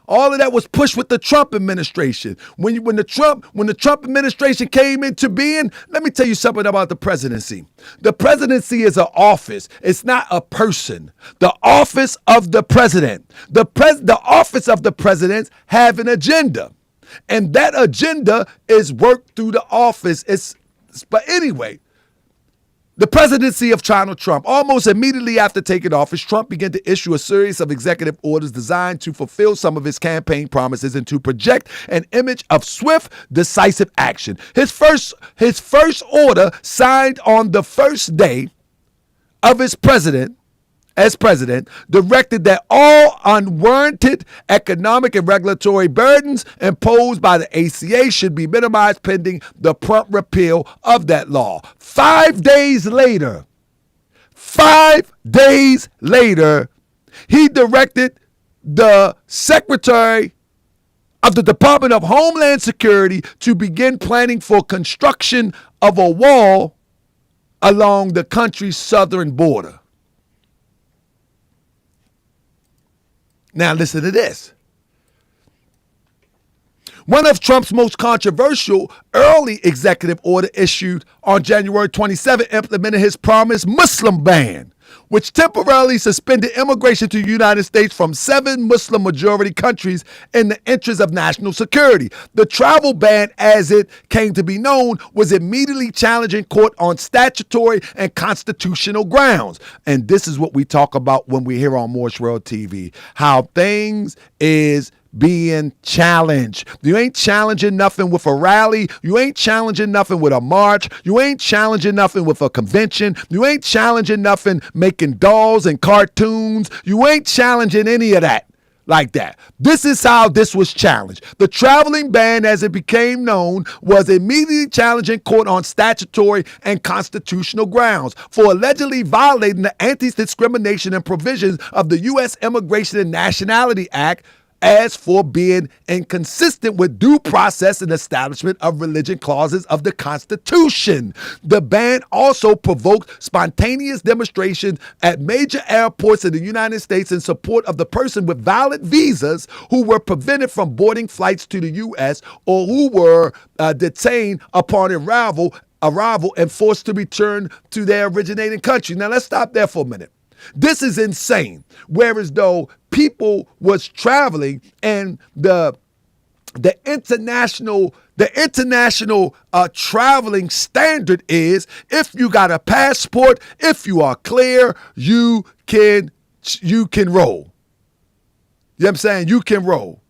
All of that was pushed with the Trump administration. When the Trump administration came into being, let me tell you something about the presidency. The presidency is an office. It's not a person. The office of the president. The office of the president have an agenda. And that agenda is worked through the office. But anyway, the presidency of Donald Trump. Almost immediately after taking office, Trump began to issue a series of executive orders designed to fulfill some of his campaign promises and to project an image of swift, decisive action. His first order, signed on the first day of his as president, directed that all unwarranted economic and regulatory burdens imposed by the ACA should be minimized pending the prompt repeal of that law. 5 days later, he directed the Secretary of the Department of Homeland Security to begin planning for construction of a wall along the country's southern border. Now listen to this. One of Trump's most controversial early executive order issued on January 27 implemented his promised Muslim ban, which temporarily suspended immigration to the United States from 7 Muslim majority countries in the interest of national security. The travel ban, as it came to be known, was immediately challenged in court on statutory and constitutional grounds. And this is what we talk about when we're here on Morris World TV, how things is being challenged. You ain't challenging nothing with a rally. You ain't challenging nothing with a march. You ain't challenging nothing with a convention. You ain't challenging nothing making dolls and cartoons. You ain't challenging any of that like that. This is how this was challenged. The traveling ban, as it became known, was immediately challenged in court on statutory and constitutional grounds for allegedly violating the anti-discrimination and provisions of the U.S. Immigration and Nationality Act, as for being inconsistent with due process and establishment of religion clauses of the Constitution. The ban also provoked spontaneous demonstrations at major airports in the United States in support of the person with valid visas who were prevented from boarding flights to the U.S. or who were detained upon arrival and forced to return to their originating country. Now let's stop there for a minute. This is insane. Whereas though people was traveling and the international traveling standard is, if you got a passport, if you are clear, you can roll. You know what I'm saying? You can roll.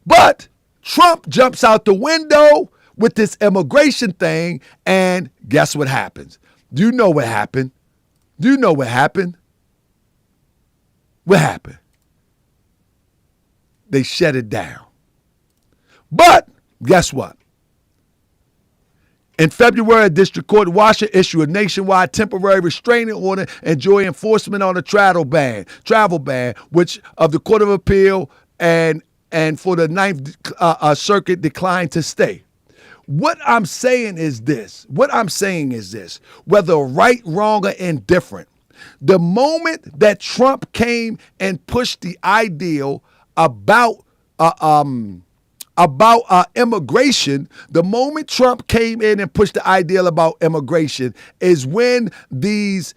But Trump jumps out the window with this immigration thing, and guess what happens? Do you know what happened? Do you know what happened? What happened? They shut it down. But guess what? In February, a district court in Washington issued a nationwide temporary restraining order enjoying enforcement on the travel ban, which of the Court of Appeal and for the Ninth Circuit declined to stay. What I'm saying is this. Whether right, wrong, or indifferent, the moment that Trump came and pushed the ideal about immigration, the moment Trump came in and pushed the ideal about immigration is when these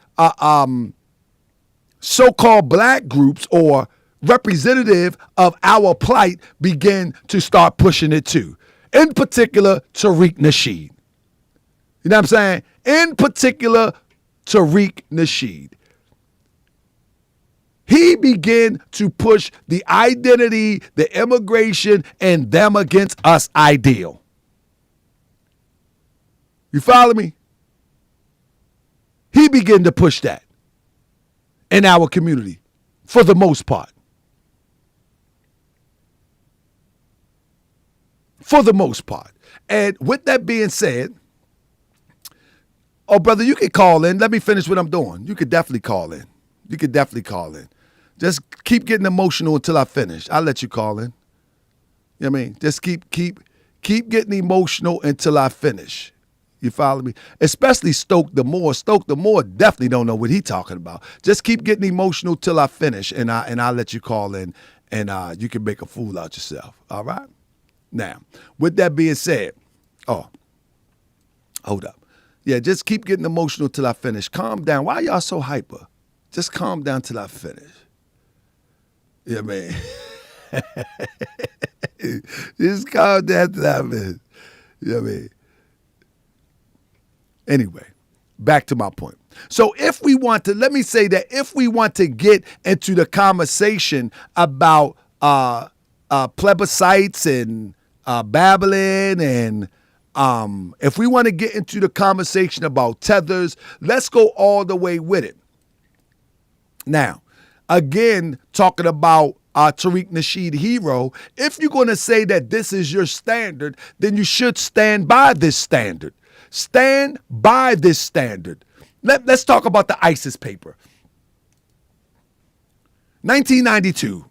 so-called black groups or representative of our plight begin to start pushing it too. In particular, Tariq Nasheed. You know what I'm saying? In particular, Tariq Nasheed. He began to push the identity, the immigration, and them against us ideal. You follow me? He began to push that in our community for the most part. For the most part. And with that being said, oh, brother, you can call in. Let me finish what I'm doing. You could definitely call in. Just keep getting emotional until I finish. I'll let you call in. You know what I mean? Just keep getting emotional until I finish. You follow me? Especially Stoke the Moor. Stoke the Moor definitely don't know what he talking about. Just keep getting emotional till I finish, and I'll let you call in, and you can make a fool out yourself. All right? Now, with that being said, hold up. Yeah, just keep getting emotional till I finish. Calm down. Why y'all so hyper? Just calm down till I finish. Yeah, man. Just calm down till I finish. You know what I mean? Anyway, back to my point. So if we want to, let me say that if we want to get into the conversation about plebiscites and babbling, and if we want to get into the conversation about tethers, let's go all the way with it. Now, again, talking about Tariq Nasheed hero, if you're going to say that this is your standard, then you should stand by this standard. Stand by this standard. Let's talk about the ISIS paper. 1992,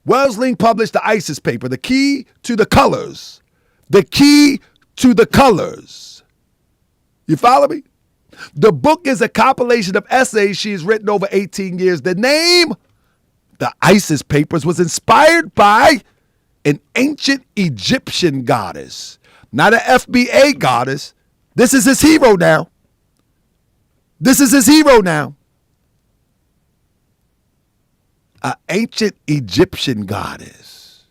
Wesleyan published the ISIS paper, The Key to the Colors. The Key to the Colors. You follow me? The book is a compilation of essays she has written over 18 years. The name, the ISIS papers, was inspired by an ancient Egyptian goddess, not an FBA goddess. This is his hero now. This is his hero now. An ancient Egyptian goddess.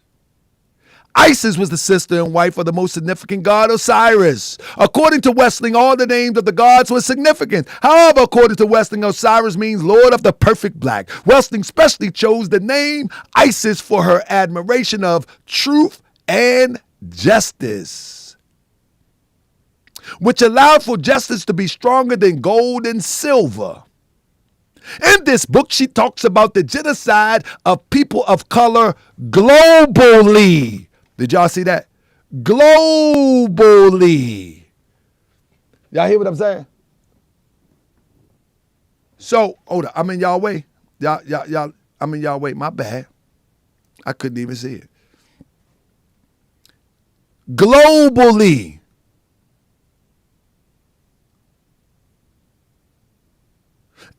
Isis was the sister and wife of the most significant god Osiris. According to Wesleyan, all the names of the gods were significant. However, according to Wesleyan, Osiris means Lord of the Perfect Black. Wesleyan specially chose the name Isis for her admiration of truth and justice, which allowed for justice to be stronger than gold and silver. In this book, she talks about the genocide of people of color globally. Did y'all see that? Globally. Y'all hear what I'm saying? So, hold on. I'm in y'all way. I'm in y'all way. My bad. I couldn't even see it. Globally.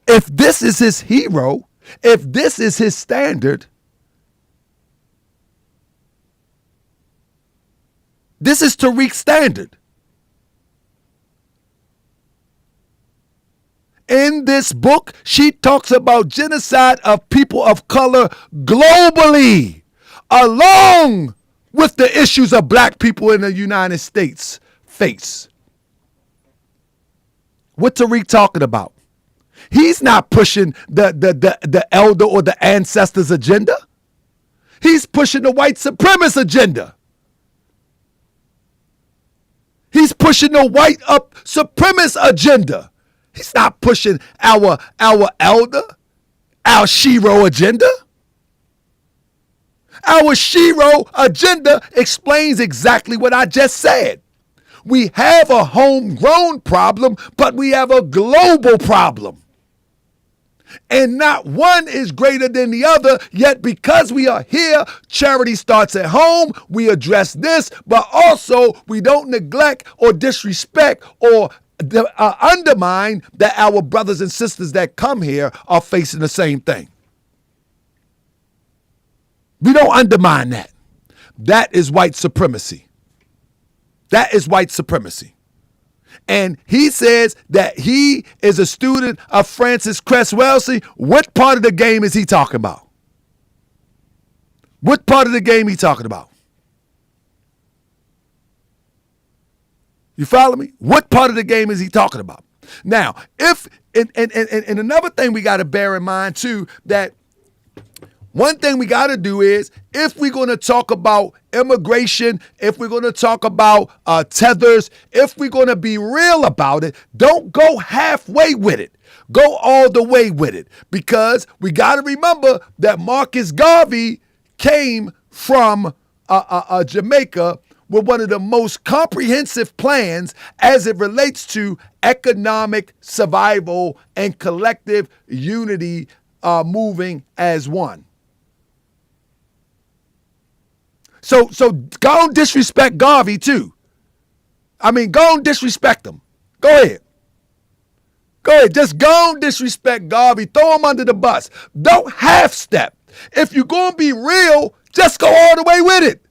If this is his hero, if this is his standard, this is Tariq's standard. In this book, she talks about genocide of people of color globally, along with the issues of black people in the United States face. What Tariq talking about? He's not pushing the elder or the ancestors agenda. He's pushing the white supremacist agenda. He's pushing the white supremacist agenda. He's not pushing our elder, our Shiro agenda. Our Shiro agenda explains exactly what I just said. We have a homegrown problem, but we have a global problem. And not one is greater than the other, yet because we are here, charity starts at home, we address this, but also we don't neglect or disrespect or undermine that our brothers and sisters that come here are facing the same thing. We don't undermine that. That is white supremacy. That is white supremacy. And he says that he is a student of Francis Cress Wellesley. What part of the game is he talking about? What part of the game he talking about? You follow me? What part of the game is he talking about? Now, if and another thing we got to bear in mind too, that one thing we got to do is, if we're going to talk about immigration, if we're going to talk about tethers, if we're going to be real about it, don't go halfway with it. Go all the way with it. Because we got to remember that Marcus Garvey came from Jamaica with one of the most comprehensive plans as it relates to economic survival and collective unity moving as one. So go and disrespect Garvey too. I mean, go and disrespect him. Go ahead. Go ahead. Just go and disrespect Garvey. Throw him under the bus. Don't half step. If you're going to be real, just go all the way with it.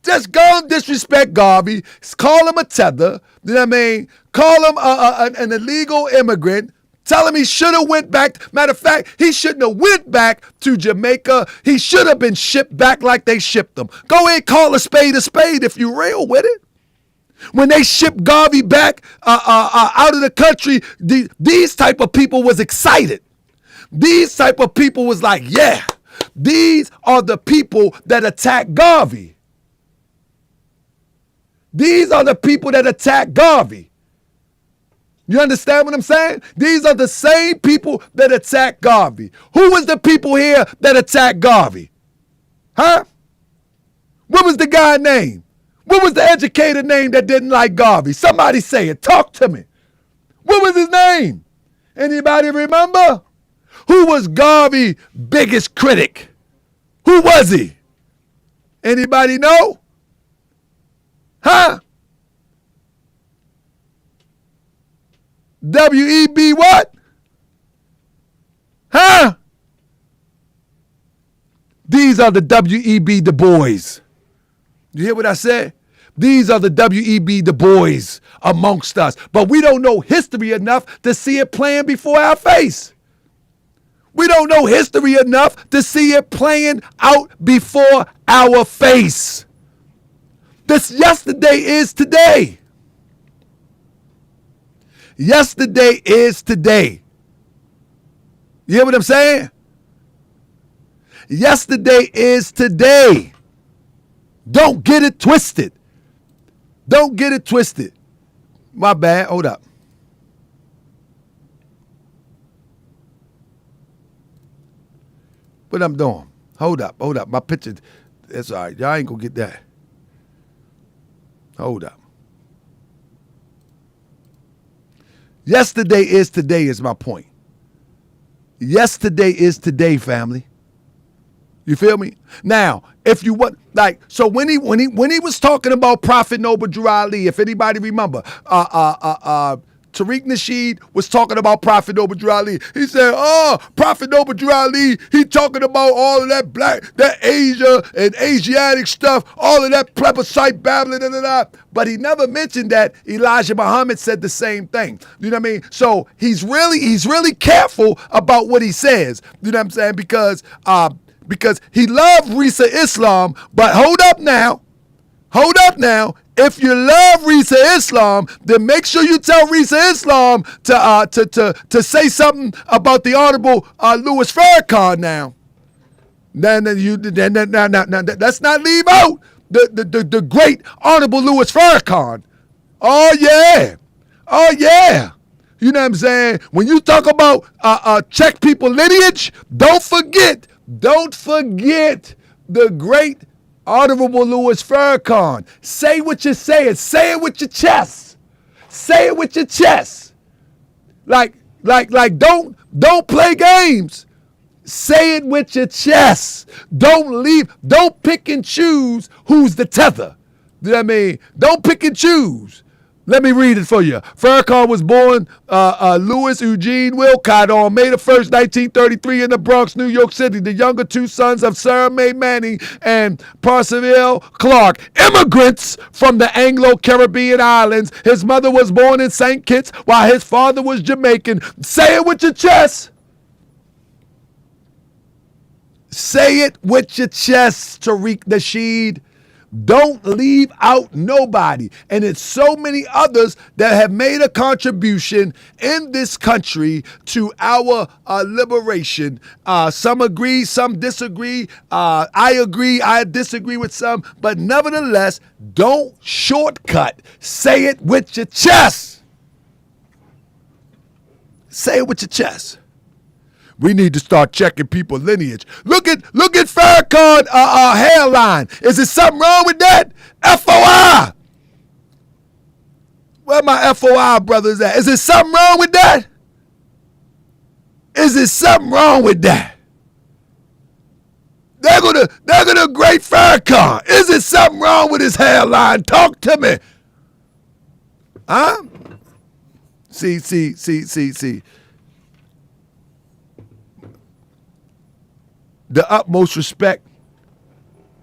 Just go and disrespect Garvey. Call him a tether. You know what I mean? Call him an illegal immigrant. Tell him he should have went back. Matter of fact, he shouldn't have went back to Jamaica. He should have been shipped back like they shipped him. Go ahead, call a spade if you're real with it. When they shipped Garvey back out of the country, these type of people was excited. These type of people was like, yeah, these are the people that attacked Garvey. These are the people that attacked Garvey. You understand what I'm saying? These are the same people that attacked Garvey. Who was the people here that attacked Garvey? Huh? What was the guy name? What was the educator name that didn't like Garvey? Somebody say it. Talk to me. What was his name? Anybody remember? Who was Garvey's biggest critic? Who was he? Anybody know? Huh? W.E.B. what? Huh? These are the W.E.B. Du Bois. You hear what I said? These are the W.E.B. Du Bois amongst us. But we don't know history enough to see it playing before our face. We don't know history enough to see it playing out before our face. This yesterday is today. Yesterday is today. You hear what I'm saying? Yesterday is today. Don't get it twisted. Don't get it twisted. My bad. Hold up. What I'm doing? Hold up. My picture. That's all right. Y'all ain't gonna get that. Hold up. Yesterday is today is my point. Yesterday is today, family. You feel me? Now, if you want, like, so when he was talking about Prophet Noble Drew Ali, if anybody remember, Tariq Nasheed was talking about Prophet Noble Drew Ali. He said, oh, Prophet Noble Drew Ali, he talking about all of that that Asia and Asiatic stuff, all of that plebiscite babbling, but he never mentioned that Elijah Muhammad said the same thing. You know what I mean? So he's really careful about what he says. You know what I'm saying? Because he loved Risa Islam, but hold up now. If you love Risa Islam, then make sure you tell Risa Islam to say something about the Honorable Louis Farrakhan now. Then let's not leave out the great Honorable Louis Farrakhan. Oh yeah. You know what I'm saying? When you talk about check people lineage, don't forget the great Honorable Louis Farrakhan. Say what you're saying. Say it with your chest. Say it with your chest. Like don't play games. Say it with your chest. Don't pick and choose who's the tether. You know what I mean? Don't pick and choose. Let me read it for you. Farrakhan was born Louis Eugene Wilcott on May the 1st, 1933 in the Bronx, New York City, the younger two sons of Sarah Mae Manning and Percival Clark, immigrants from the Anglo-Caribbean islands. His mother was born in St. Kitts while his father was Jamaican. Say it with your chest. Say it with your chest, Tariq Nasheed. Don't leave out nobody. And it's so many others that have made a contribution in this country to our liberation. Some agree, some disagree. I agree, I disagree with some. But nevertheless, don't shortcut. Say it with your chest. Say it with your chest. We need to start checking people's lineage. Look at Farrakhan hairline. Is there something wrong with that? FOI. Where my FOI brothers at? Is there something wrong with that? Is there something wrong with that? They're gonna grade Farrakhan. Is there something wrong with his hairline? Talk to me. Huh? See. The utmost respect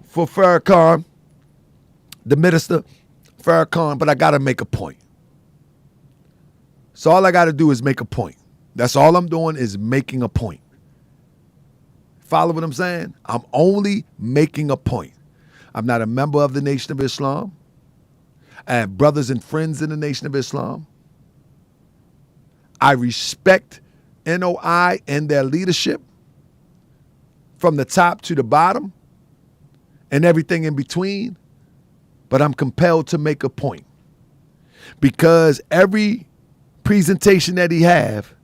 for Farrakhan, the minister, Farrakhan, but I gotta make a point. So all I gotta do is make a point. That's all I'm doing is making a point. Follow what I'm saying? I'm only making a point. I'm not a member of the Nation of Islam. I have brothers and friends in the Nation of Islam. I respect NOI and their leadership from the top to the bottom and everything in between, but I'm compelled to make a point because every presentation that he have,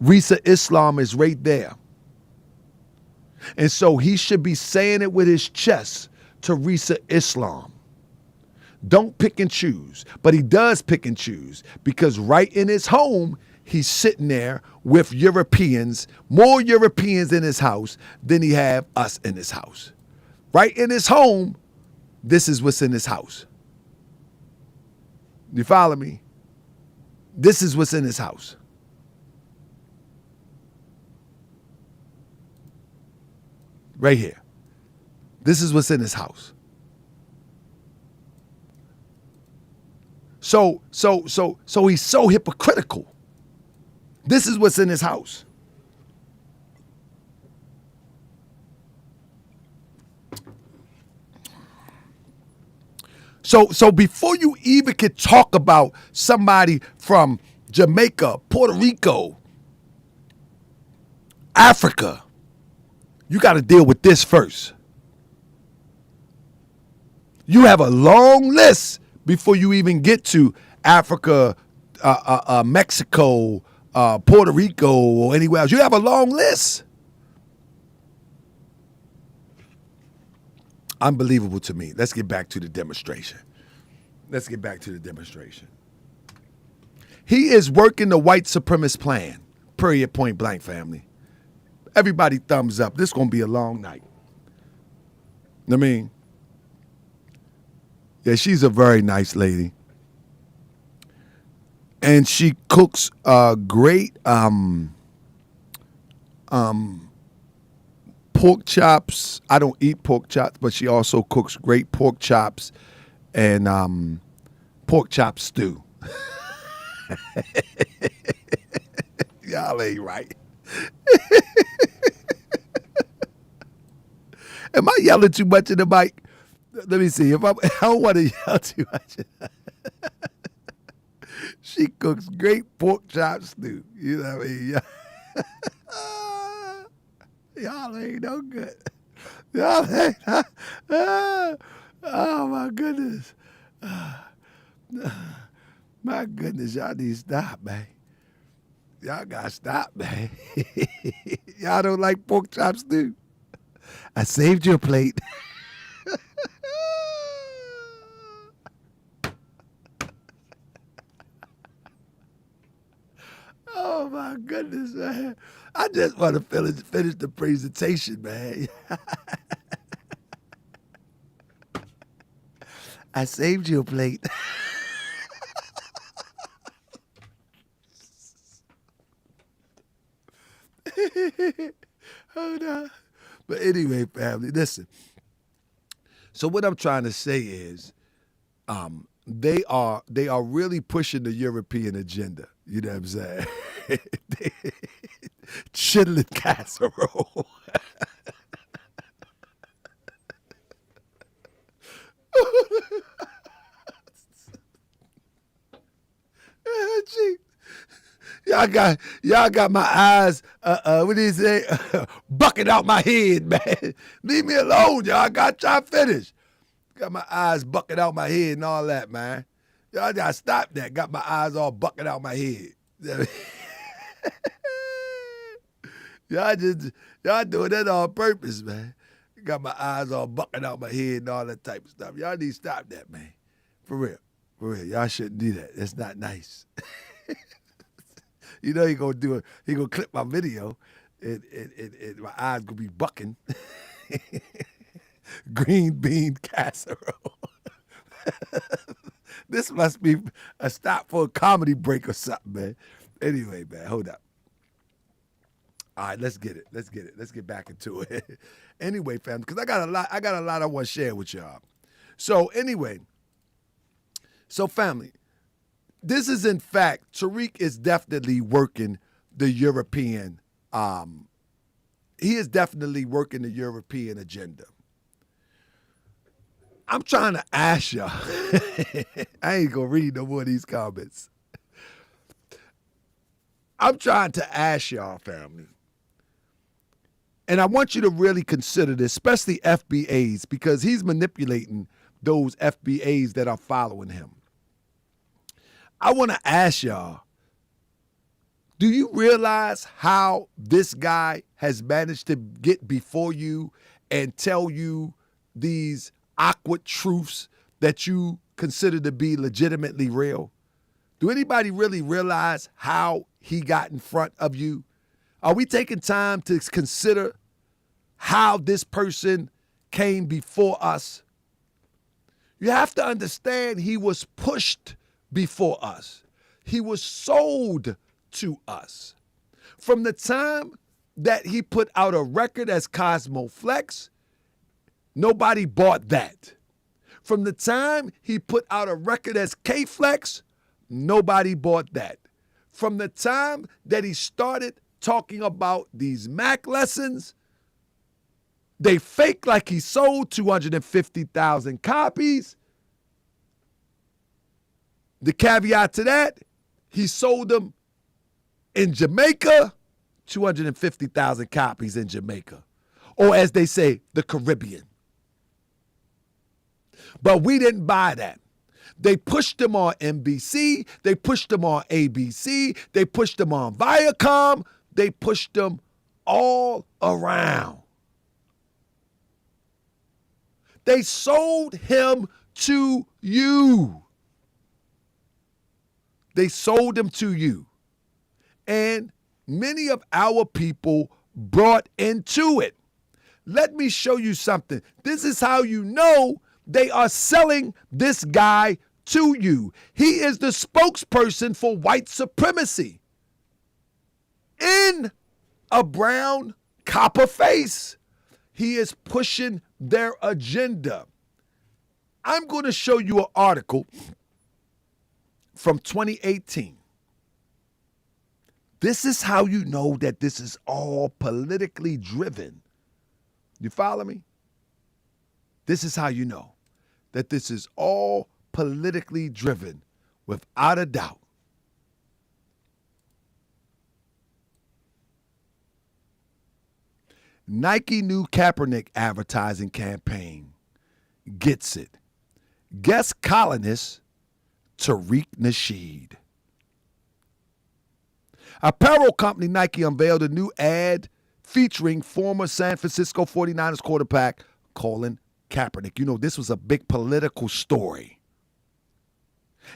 Risa Islam is right there. And so he should be saying it with his chest to Risa Islam. Don't pick and choose. But he does pick and choose because right in his home, he's sitting there with Europeans, more Europeans in his house than he have us in his house. Right in his home, this is what's in his house. You follow me? This is what's in his house. Right here. This is what's in his house. So he's so hypocritical. This is what's in his house. So before you even could talk about somebody from Jamaica, Puerto Rico, Africa, you got to deal with this first. You have a long list before you even get to Africa, Mexico, Puerto Rico, or anywhere else. You have a long list. Unbelievable to me. Let's get back to the demonstration. He is working the white supremacist plan. Period, point blank, family. Everybody thumbs up. This is going to be a long night. I mean, yeah, she's a very nice lady. And she cooks great pork chops. I don't eat pork chops, but she also cooks great pork chops and pork chop stew. Y'all ain't right. Am I yelling too much in the mic? Let me see. I don't want to yell too much. She cooks great pork chop stew. You know what I mean? Y'all ain't no good. Y'all ain't. Oh, my goodness. My goodness, y'all need to stop, man. Y'all got to stop, man. Y'all don't like pork chop stew? I saved your plate. Oh, my goodness, man. I just want to finish the presentation, man. I saved your plate. Hold on. But anyway, family, listen. So what I'm trying to say is they are really pushing the European agenda. You know what I'm saying? Chitlin casserole. Y'all got my eyes what do you say? Bucking out my head, man. Leave me alone, y'all. I got y'all finished. Got my eyes bucking out my head and all that, man. Y'all gotta stop that. Got my eyes all bucking out my head. y'all doing that on purpose, man. Got my eyes all bucking out my head and all that type of stuff. Y'all need to stop that, man. For real. Y'all shouldn't do that. That's not nice. You know he gonna do it. He gonna clip my video, and my eyes gonna be bucking. Green bean casserole. This must be a stop for a comedy break or something, man. Anyway, man, hold up. All right, let's get it. Let's get back into it. Anyway, fam, because I got a lot I want to share with y'all. So anyway, family, this is in fact, Tariq is definitely working the European, he is definitely working the European agenda. I'm trying to ask y'all, I ain't gonna read no more of these comments. I'm trying to ask y'all, family, and I want you to really consider this, especially FBAs, because he's manipulating those FBAs that are following him. I want to ask y'all, do you realize how this guy has managed to get before you and tell you these awkward truths that you consider to be legitimately real? Do anybody really realize how he got in front of you? Are we taking time to consider how this person came before us? You have to understand he was pushed before us. He was sold to us. From the time that he put out a record as Cosmo Flex, nobody bought that. From the time he put out a record as K-Flex, nobody bought that. From the time that he started talking about these Mac lessons, they fake like he sold 250,000 copies. The caveat to that, he sold them in Jamaica, 250,000 copies in Jamaica. Or as they say, the Caribbean. But we didn't buy that. They pushed them on NBC. They pushed them on ABC. They pushed them on Viacom. They pushed them all around. They sold him to you. They sold him to you. And many of our people brought into it. Let me show you something. This is how you know they are selling this guy to you. He is the spokesperson for white supremacy in a brown copper face. He is pushing their agenda. I'm going to show you an article from 2018. This is how you know that this is all politically driven. You follow me? This is how you know that this is all politically driven, without a doubt. Nike new Kaepernick advertising campaign gets it. Guest columnist Tariq Nasheed. Apparel company Nike unveiled a new ad featuring former San Francisco 49ers quarterback Colin Kaepernick. You know, this was a big political story.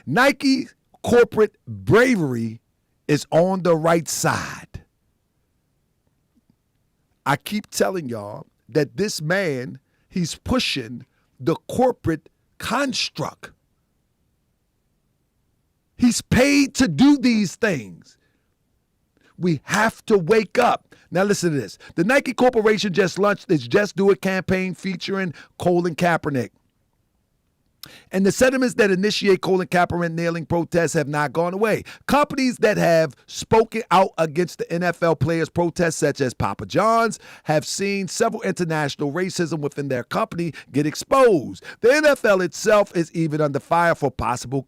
Nike corporate bravery is on the right side. I keep telling y'all that this man, he's pushing the corporate construct. He's paid to do these things. We have to wake up. Now listen to this. The Nike Corporation just launched its Just Do It campaign featuring Colin Kaepernick. And the sentiments that initiate Colin Kaepernick nailing protests have not gone away. Companies that have spoken out against the NFL players' protests, such as Papa John's, have seen several international racism within their company get exposed. The NFL itself is even under fire for possible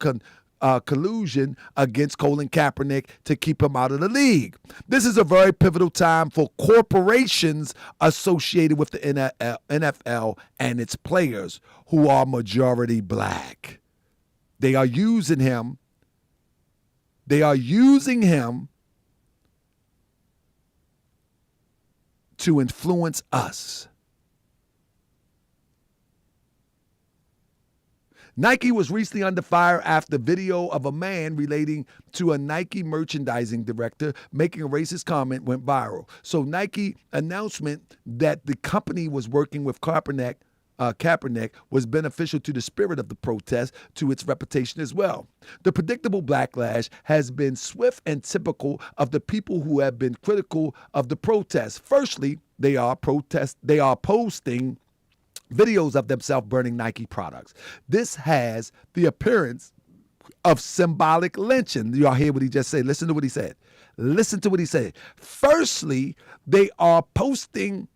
collusion against Colin Kaepernick to keep him out of the league. This is a very pivotal time for corporations associated with the NFL and its players who are majority black. They are using him. They are using him to influence us. Nike was recently under fire after video of a man relating to a Nike merchandising director making a racist comment went viral. So Nike announcement that the company was working with Kaepernick was beneficial to the spirit of the protest, to its reputation as well. The predictable backlash has been swift and typical of the people who have been critical of the protest. Firstly, they are posting videos of themselves burning Nike products. This has the appearance of symbolic lynching. Y'all hear what he just said? Listen to what he said. Listen to what he said. Firstly, they are posting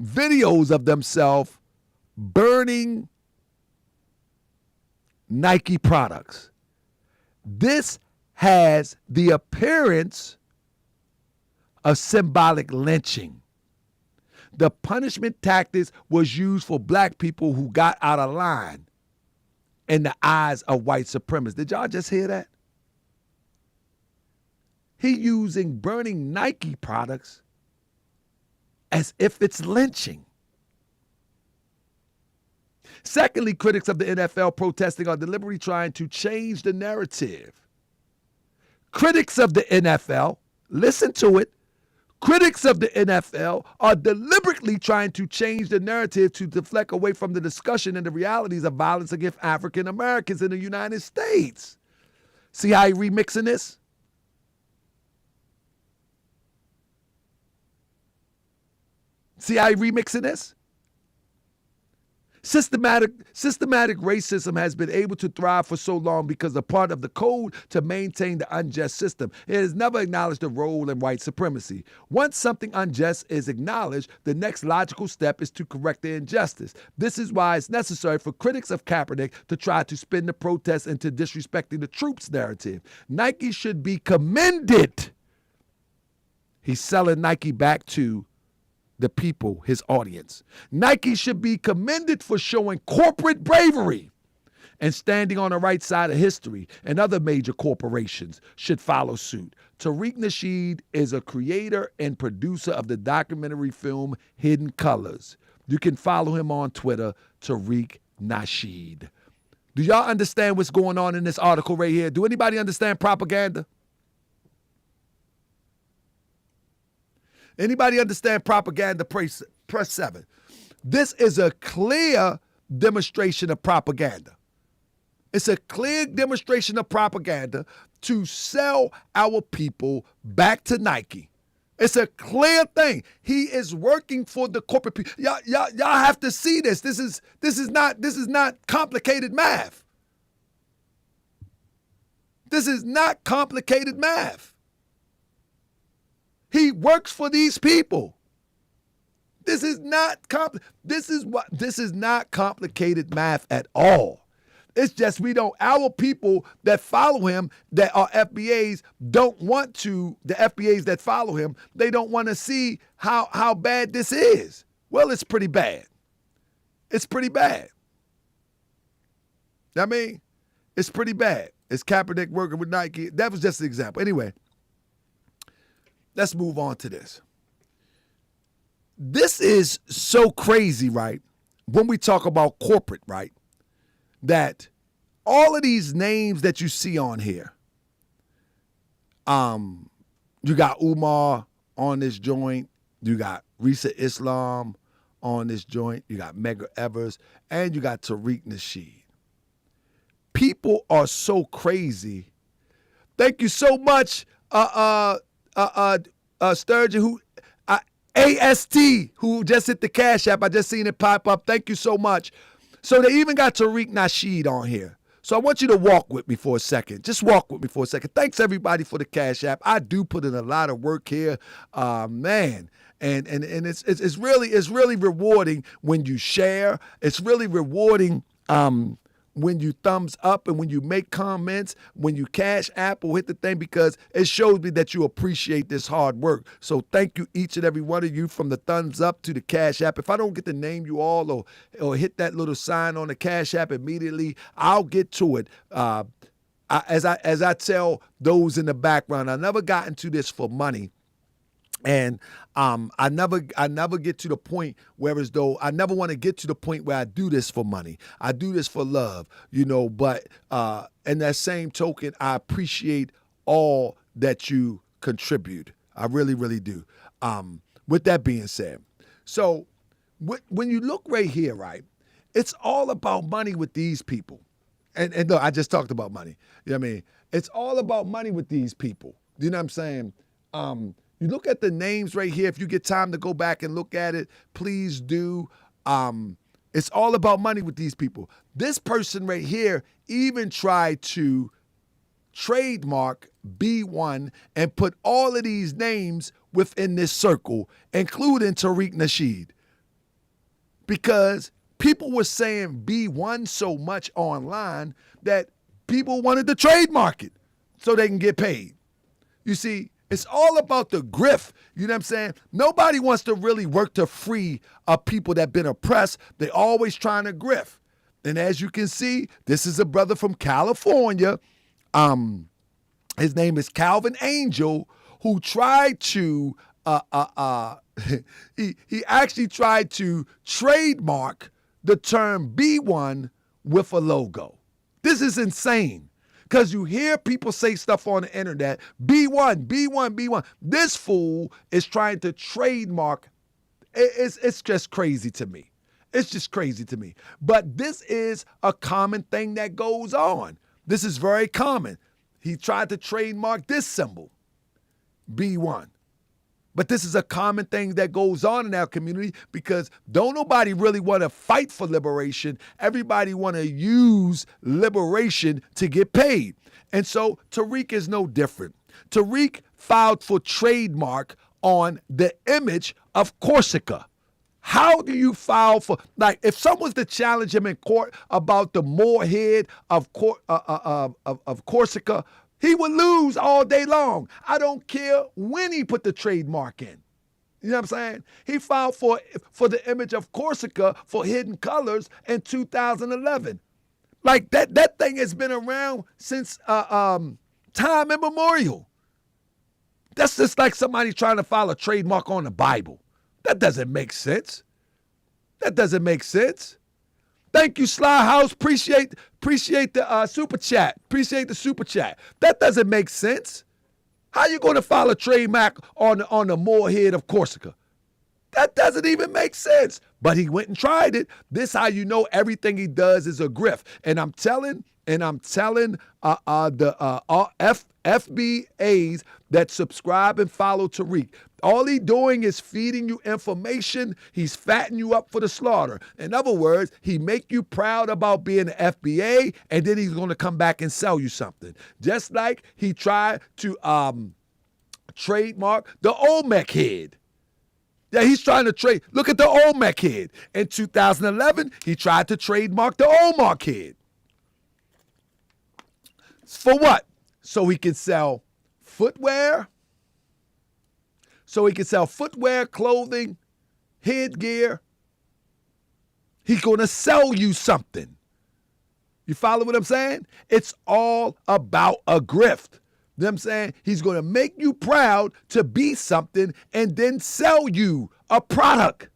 videos of themselves burning Nike products. This has the appearance of symbolic lynching. The punishment tactics was used for black people who got out of line in the eyes of white supremacists. Did y'all just hear that? He using burning Nike products as if it's lynching. Secondly, critics of the NFL protesting are deliberately trying to change the narrative. Critics of the NFL, listen to it, critics of the NFL are deliberately trying to change the narrative to deflect away from the discussion and the realities of violence against African Americans in the United States. See how he remixing this? See how he remixing this? Systematic racism has been able to thrive for so long because a part of the code to maintain the unjust system. It has never acknowledged the role in white supremacy. Once something unjust is acknowledged, the next logical step is to correct the injustice. This is why it's necessary for critics of Kaepernick to try to spin the protest into disrespecting the troops narrative. Nike should be commended. He's selling Nike back to the people, his audience. Nike should be commended for showing corporate bravery and standing on the right side of history, and other major corporations should follow suit. Tariq Nasheed is a creator and producer of the documentary film Hidden Colors. You can follow him on Twitter, Tariq Nasheed. Do y'all understand what's going on in this article right here? Do anybody understand propaganda? Anybody understand propaganda? Press 7. This is a clear demonstration of propaganda. It's a clear demonstration of propaganda to sell our people back to Nike. It's a clear thing. He is working for the corporate people. Y'all have to see this. This is not complicated math. This is not complicated math. He works for these people. This is not complicated math at all. It's just our people that follow him, that are FBAs, don't want to, the FBAs that follow him, they don't want to see how bad this is. Well, it's pretty bad. It's pretty bad. I mean, it's pretty bad. It's Kaepernick working with Nike. That was just an example. Anyway. Let's move on to this. This is so crazy, right? When we talk about corporate, right? That all of these names that you see on here, you got Umar on this joint, you got Risa Islam on this joint, you got Medgar Evers, and you got Tariq Nasheed. People are so crazy. Thank you so much, Sturgeon, who AST, who just hit the Cash App. I just seen it pop up. Thank you so much. So they even got Tariq Nasheed on here. So I want you to walk with me for a second. Just walk with me for a second. Thanks everybody for the Cash App. I do put in a lot of work here, man. And it's really rewarding when you share. It's really rewarding when you thumbs up and when you make comments, when you Cash App or hit the thing, because it shows me that you appreciate this hard work. So thank you, each and every one of you, from the thumbs up to the Cash App. If I don't get to name you all or hit that little sign on the Cash App immediately, I'll get to it. As I tell those in the background, I never got into this for money. And I never get to the point where as though I never want to get to the point where I do this for money. I do this for love, but in that same token, I appreciate all that you contribute. I really, really do. With that being said, so when you look right here, right, it's all about money with these people. And look, I just talked about money. You know what I mean? It's all about money with these people. You know what I'm saying? You look at the names right here. If you get time to go back and look at it, please do. It's all about money with these people. This person right here even tried to trademark B1 and put all of these names within this circle, including Tariq Nasheed. Because people were saying B1 so much online that people wanted to trademark it so they can get paid. You see, it's all about the grift. You know what I'm saying? Nobody wants to really work to free people that have been oppressed. They always trying to grift. And as you can see, this is a brother from California. His name is Calvin Angel, who tried to he actually tried to trademark the term B1 with a logo. This is insane. Because you hear people say stuff on the internet, B1, B1, B1. This fool is trying to trademark. It's just crazy to me. It's just crazy to me. But this is a common thing that goes on. This is very common. He tried to trademark this symbol, B1. But this is a common thing that goes on in our community because don't nobody really want to fight for liberation. Everybody want to use liberation to get paid. And so Tariq is no different. Tariq filed for trademark on the image of Corsica. How do you file for, like, if someone's to challenge him in court about the Moorhead of Corsica, he would lose all day long. I don't care when he put the trademark in. You know what I'm saying? He filed for the image of Corsica for Hidden Colors in 2011. Like that thing has been around since time immemorial. That's just like somebody trying to file a trademark on the Bible. That doesn't make sense. That doesn't make sense. Thank you, Sly House. Appreciate the super chat. Appreciate the super chat. That doesn't make sense. How you going to file a trademark on the Moorhead of Corsica? That doesn't even make sense. But he went and tried it. This how you know everything he does is a grift. And I'm telling the FBAs that subscribe and follow Tariq. All he doing is feeding you information. He's fattening you up for the slaughter. In other words, he make you proud about being an FBA, and then he's going to come back and sell you something. Just like he tried to trademark the Olmec head. Yeah, he's trying to trade. Look at the Olmec head. In 2011, he tried to trademark the Olmec head. For what? So he can sell footwear. So he can sell footwear, clothing, headgear. He's going to sell you something. You follow what I'm saying? It's all about a grift. You know what I'm saying? He's going to make you proud to be something and then sell you a product.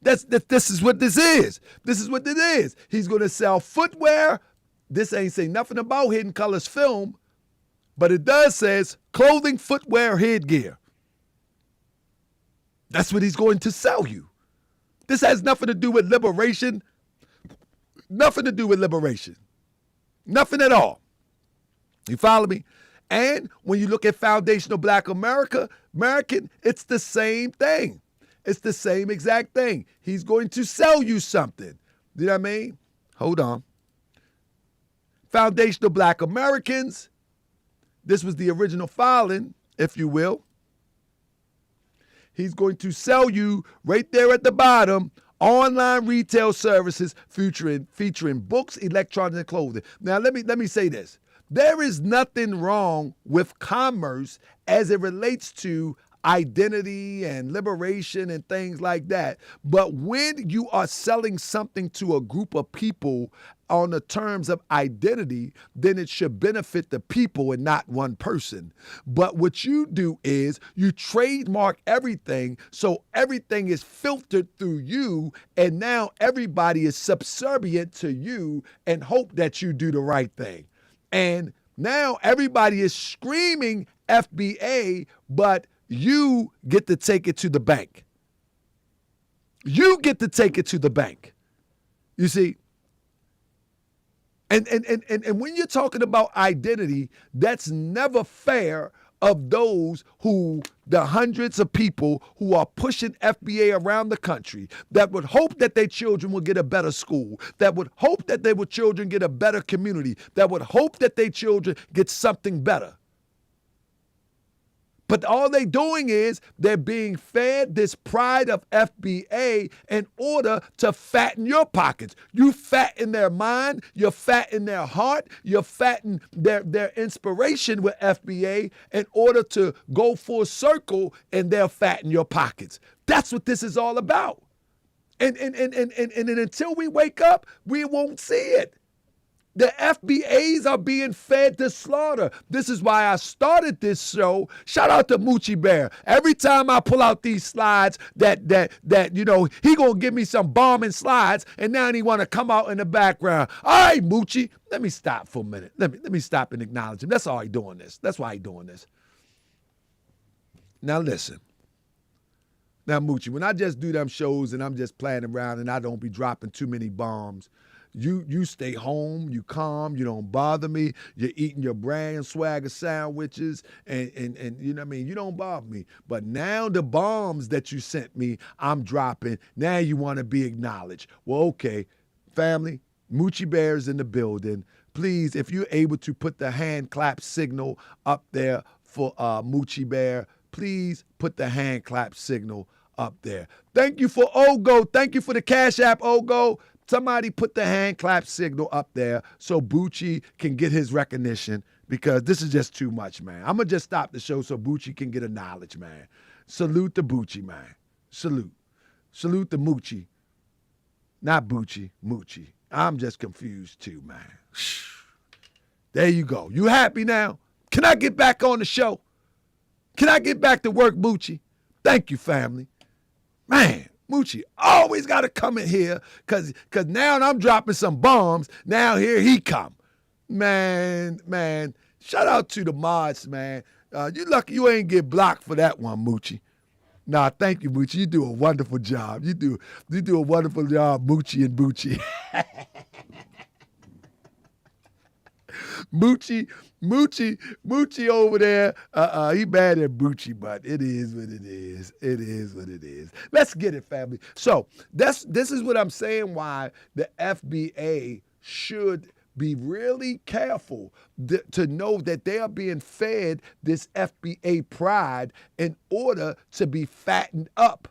This is what this is. This is what it is. He's going to sell footwear. This ain't say nothing about Hidden Colors film, but it does says clothing, footwear, headgear. That's what he's going to sell you. This has nothing to do with liberation. Nothing to do with liberation. Nothing at all. You follow me? And when you look at Foundational Black American, it's the same thing. It's the same exact thing. He's going to sell you something. You know what I mean? Hold on. Foundational Black Americans. This was the original filing, if you will. He's going to sell you right there at the bottom online retail services featuring books, electronics, and clothing. Now let me say this. There is nothing wrong with commerce as it relates to identity and liberation and things like that. But when you are selling something to a group of people on the terms of identity, then it should benefit the people and not one person. But what you do is you trademark everything, so everything is filtered through you, and now everybody is subservient to you and hope that you do the right thing. And now everybody is screaming FBA, but you get to take it to the bank. You get to take it to the bank. You see? And when you're talking about identity, that's never fair of those who, the hundreds of people who are pushing FBA around the country, that would hope that their children will get a better school, that would hope that their children get a better community, that would hope that their children get something better. But all they're doing is they're being fed this pride of FBA in order to fatten your pockets. You fatten their mind, you're fatten their heart, you're fatten their inspiration with FBA in order to go full circle, and they'll fatten your pockets. That's what this is all about. And until we wake up, we won't see it. The FBAs are being fed to slaughter. This is why I started this show. Shout out to Moochie Bear. Every time I pull out these slides that you know, he gonna give me some bombing slides, and now he wanna come out in the background. All right, Moochie, let me stop for a minute. Let me stop and acknowledge him. That's all he doing this. That's why he doing this. Now listen. Now, Moochie, when I just do them shows and I'm just playing around and I don't be dropping too many bombs, you stay home, you calm, you don't bother me, you're eating your brand swagger sandwiches, and you know what I mean, you don't bother me. But now the bombs that you sent me, I'm dropping, now you want to be acknowledged. Well, okay, family, Moochie Bear's in the building. Please, if you're able to put the hand clap signal up there for Moochie Bear, please put the hand clap signal up there. Thank you for Ogo. Thank you for the Cash App, Ogo. Somebody put the hand clap signal up there so Bucci can get his recognition, because this is just too much, man. I'm going to just stop the show so Bucci can get acknowledged, man. Salute to Bucci, man. Salute. Salute to Moochie. Not Bucci, Moochie. I'm just confused too, man. There you go. You happy now? Can I get back on the show? Can I get back to work, Moochie? Thank you, family. Man. Moochie always got to come in here because now I'm dropping some bombs. Now here he come. Man, shout out to the mods, man. You lucky you ain't get blocked for that one, Moochie. Nah, thank you, Moochie. You do a wonderful job. You do a wonderful job, Moochie and Bucci. Moochie over there, he mad at Bucci, but it is what it is. It is what it is. Let's get it, family. So this is what I'm saying, why the FBA should be really careful to know that they are being fed this FBA pride in order to be fattened up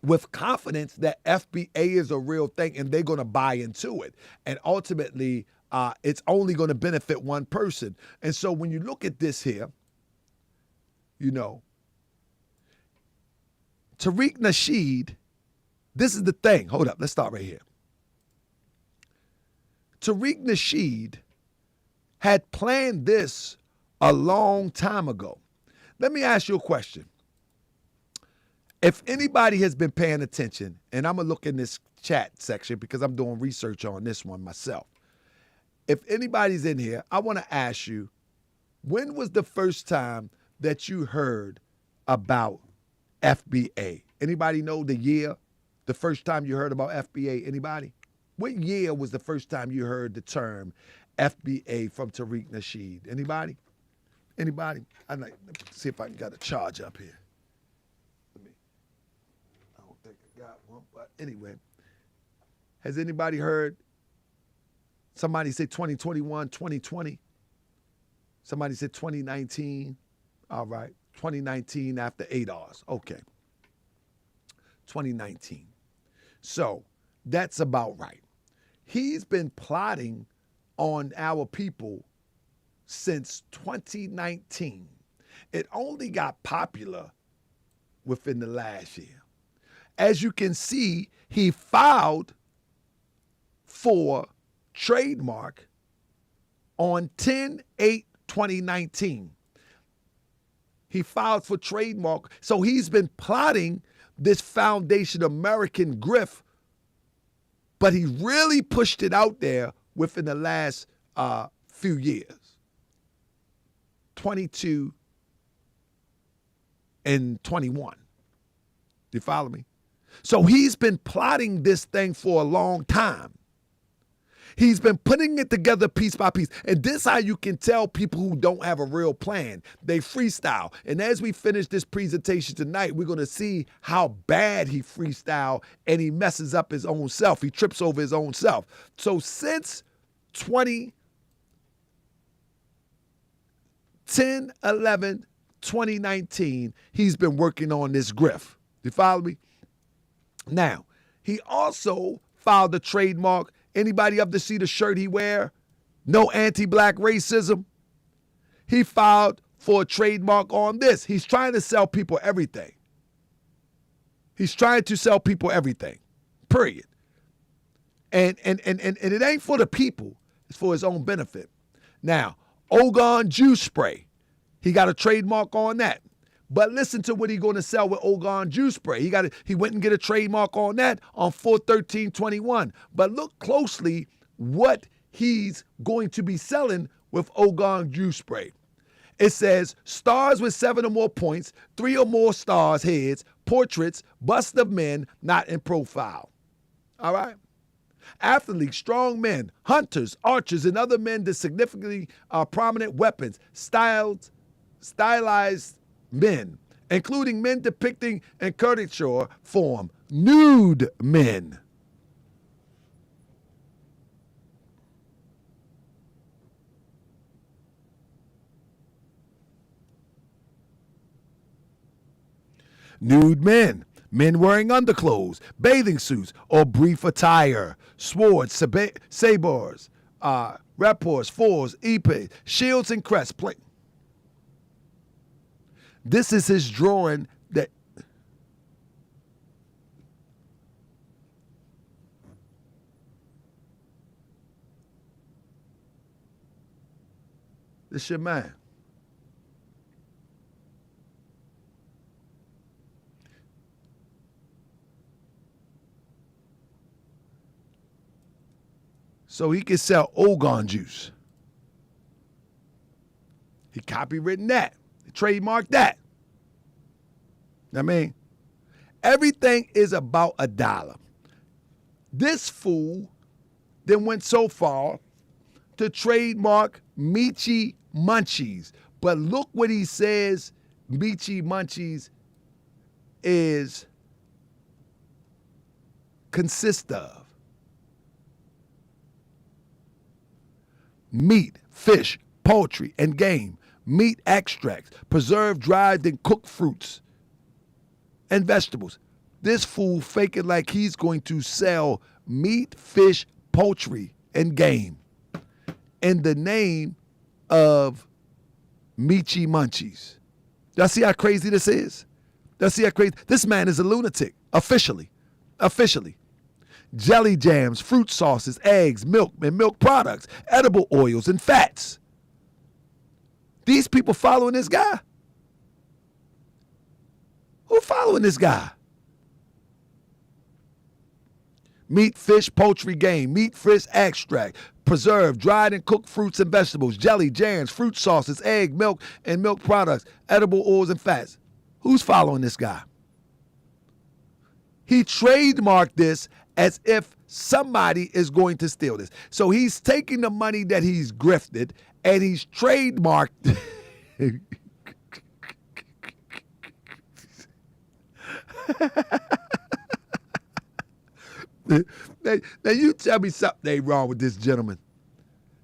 with confidence that FBA is a real thing and they're going to buy into it. And ultimately, it's only going to benefit one person. And so when you look at this here, you know, Tariq Nasheed, this is the thing. Hold up. Let's start right here. Tariq Nasheed had planned this a long time ago. Let me ask you a question. If anybody has been paying attention, and I'm going to look in this chat section because I'm doing research on this one myself. If anybody's in here, I want to ask you, when was the first time that you heard about FBA? Anybody know the year, the first time you heard about FBA? Anybody? What year was the first time you heard the term FBA from Tariq Nasheed? Anybody? Anybody? Let me see if I can get a charge up here. I don't think I got one, but anyway. Has anybody heard? Somebody said 2021, 2020. Somebody said 2019. All right. 2019 after ADOS. Okay. 2019. So that's about right. He's been plotting on our people since 2019. It only got popular within the last year. As you can see, he filed for trademark on 10/8/2019. He filed for trademark. So he's been plotting this Foundation American grift, but he really pushed it out there within the last few years, 22 and 21. You follow me? So he's been plotting this thing for a long time. He's been putting it together piece by piece. And this is how you can tell people who don't have a real plan. They freestyle. And as we finish this presentation tonight, we're going to see how bad he freestyle and he messes up his own self. He trips over his own self. So since 2019, he's been working on this grift. You follow me? Now, he also filed a trademark. Anybody up to see the shirt he wear? No anti-black racism. He filed for a trademark on this. He's trying to sell people everything. He's trying to sell people everything. Period. And it ain't for the people. It's for his own benefit. Now, Ogon juice spray. He got a trademark on that. But listen to what he's going to sell with Ogon juice spray. He went and get a trademark on that on 4/13/21. But look closely what he's going to be selling with Ogon juice spray. It says stars with 7 or more points, 3 or more stars, heads, portraits, busts of men not in profile. All right? Athletes, strong men, hunters, archers, and other men that significantly prominent weapons, stylized men, including men depicting in caricature form, nude men. Nude men, men wearing underclothes, bathing suits, or brief attire, swords, sabers, rapports, fours, epee, shields, and crests. This is his drawing that this your man. So he can sell Ogon juice. He copywritten that. Trademark that. I mean, everything is about $1. This fool then went so far to trademark Michi Munchies. But look what he says Michi Munchies consists of. Meat, fish, poultry, and game. Meat extracts, preserved, dried, and cooked fruits and vegetables. This fool faking like he's going to sell meat, fish, poultry, and game in the name of Michi Munchies. Y'all see how crazy this is? Y'all see how crazy? This man is a lunatic, officially. Jelly jams, fruit sauces, eggs, milk, and milk products, edible oils, and fats. These people following this guy? Who following this guy? Meat, fish, poultry, game, meat, fish, extract, preserved, dried, and cooked fruits and vegetables, jelly, jams, fruit sauces, egg, milk, and milk products, edible oils, and fats. Who's following this guy? He trademarked this as if somebody is going to steal this. So he's taking the money that he's grifted and he's trademarked. Now you tell me something ain't wrong with this gentleman.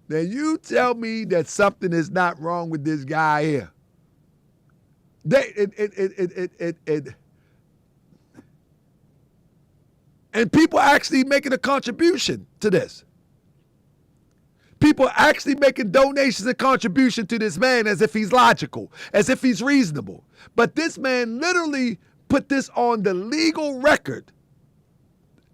Now you tell me that something is not wrong with this guy here. And people actually making a contribution to this. People are actually making donations and contribution to this man as if he's logical, as if he's reasonable. But this man literally put this on the legal record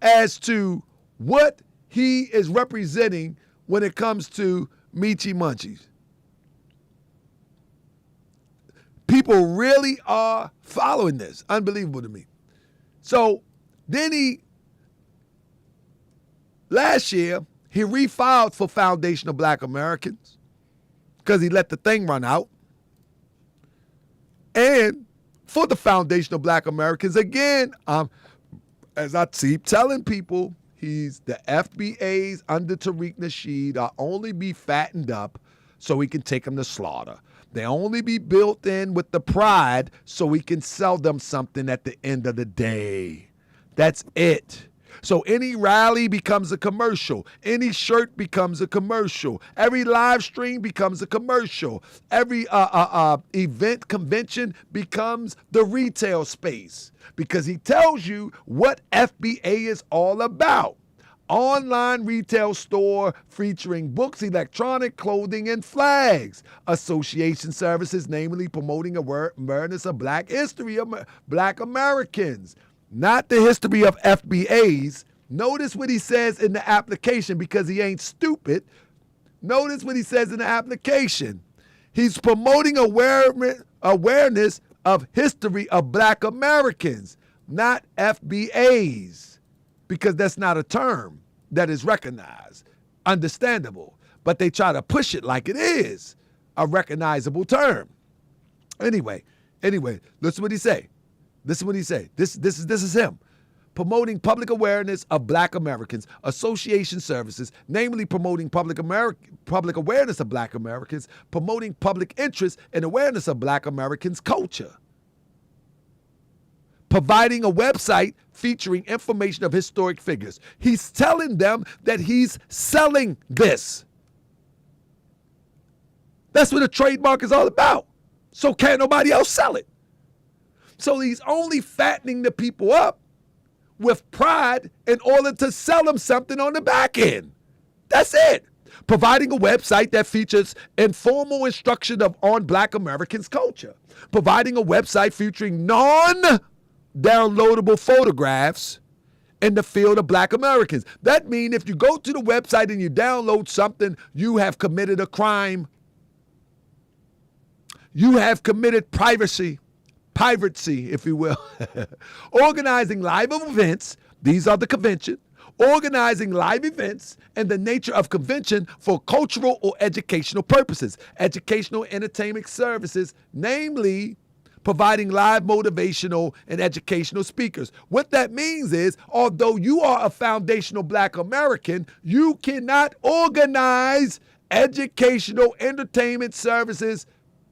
as to what he is representing when it comes to Michi Munchies. People really are following this. Unbelievable to me. So then last year, he refiled for Foundation of Black Americans because he let the thing run out. And for the Foundation of Black Americans, again, as I keep telling people, the FBA's under Tariq Nasheed are only be fattened up so we can take them to slaughter. They only be built in with the pride so we can sell them something at the end of the day. That's it. So any rally becomes a commercial. Any shirt becomes a commercial. Every live stream becomes a commercial. Every event, convention becomes the retail space because he tells you what FBA is all about. Online retail store featuring books, electronic clothing, and flags. Association services, namely promoting awareness of Black history of Black Americans. Not the history of FBAs. Notice what he says in the application because he ain't stupid. Notice what he says in the application. He's promoting awareness of history of Black Americans, not FBAs, because that's not a term that is recognized. Understandable. But they try to push it like it is a recognizable term. Anyway, listen what he say. This is what he say. This is him. Promoting public awareness of Black Americans, association services, namely promoting public awareness of Black Americans, promoting public interest and awareness of Black Americans' culture. Providing a website featuring information of historic figures. He's telling them that he's selling this. That's what a trademark is all about. So can't nobody else sell it. So he's only fattening the people up with pride in order to sell them something on the back end. That's it. Providing a website that features informal instruction on Black Americans' culture. Providing a website featuring non-downloadable photographs in the field of Black Americans. That means if you go to the website and you download something, you have committed a crime. You have committed piracy, if you will. Organizing live events, these are the convention. Organizing live events and the nature of convention for cultural or educational purposes. Educational entertainment services, namely providing live motivational and educational speakers. What that means is, although you are a foundational Black American, you cannot organize educational entertainment services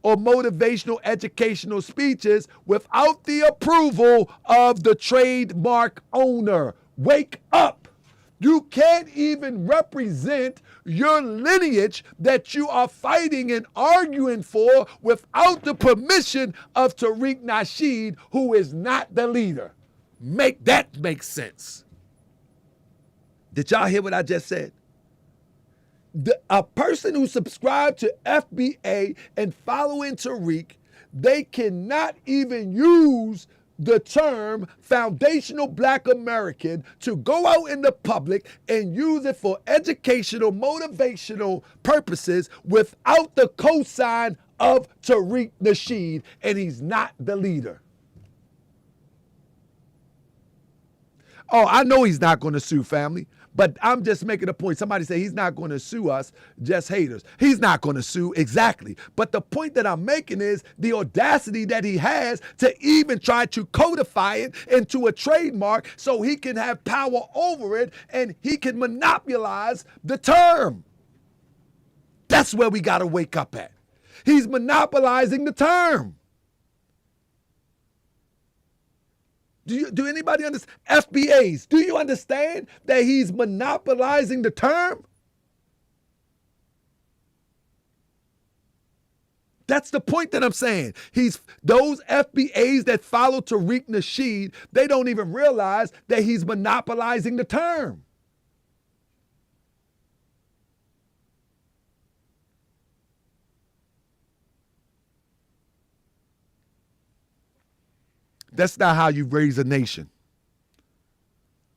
or motivational educational speeches without the approval of the trademark owner. Wake up. You can't even represent your lineage that you are fighting and arguing for without the permission of Tariq Nasheed, who is not the leader. Make that make sense. Did y'all hear what I just said? A person who subscribed to FBA and following Tariq, they cannot even use the term foundational Black American to go out in the public and use it for educational, motivational purposes without the cosign of Tariq Nasheed, and he's not the leader. Oh, I know he's not going to sue, family, but I'm just making a point. Somebody say he's not going to sue us, just haters. He's not going to sue, exactly. But the point that I'm making is the audacity that he has to even try to codify it into a trademark so he can have power over it and he can monopolize the term. That's where we got to wake up at. He's monopolizing the term. Do anybody understand? FBAs, do you understand that he's monopolizing the term? That's the point that I'm saying. Those FBAs that follow Tariq Nasheed, they don't even realize that he's monopolizing the term. That's not how you raise a nation.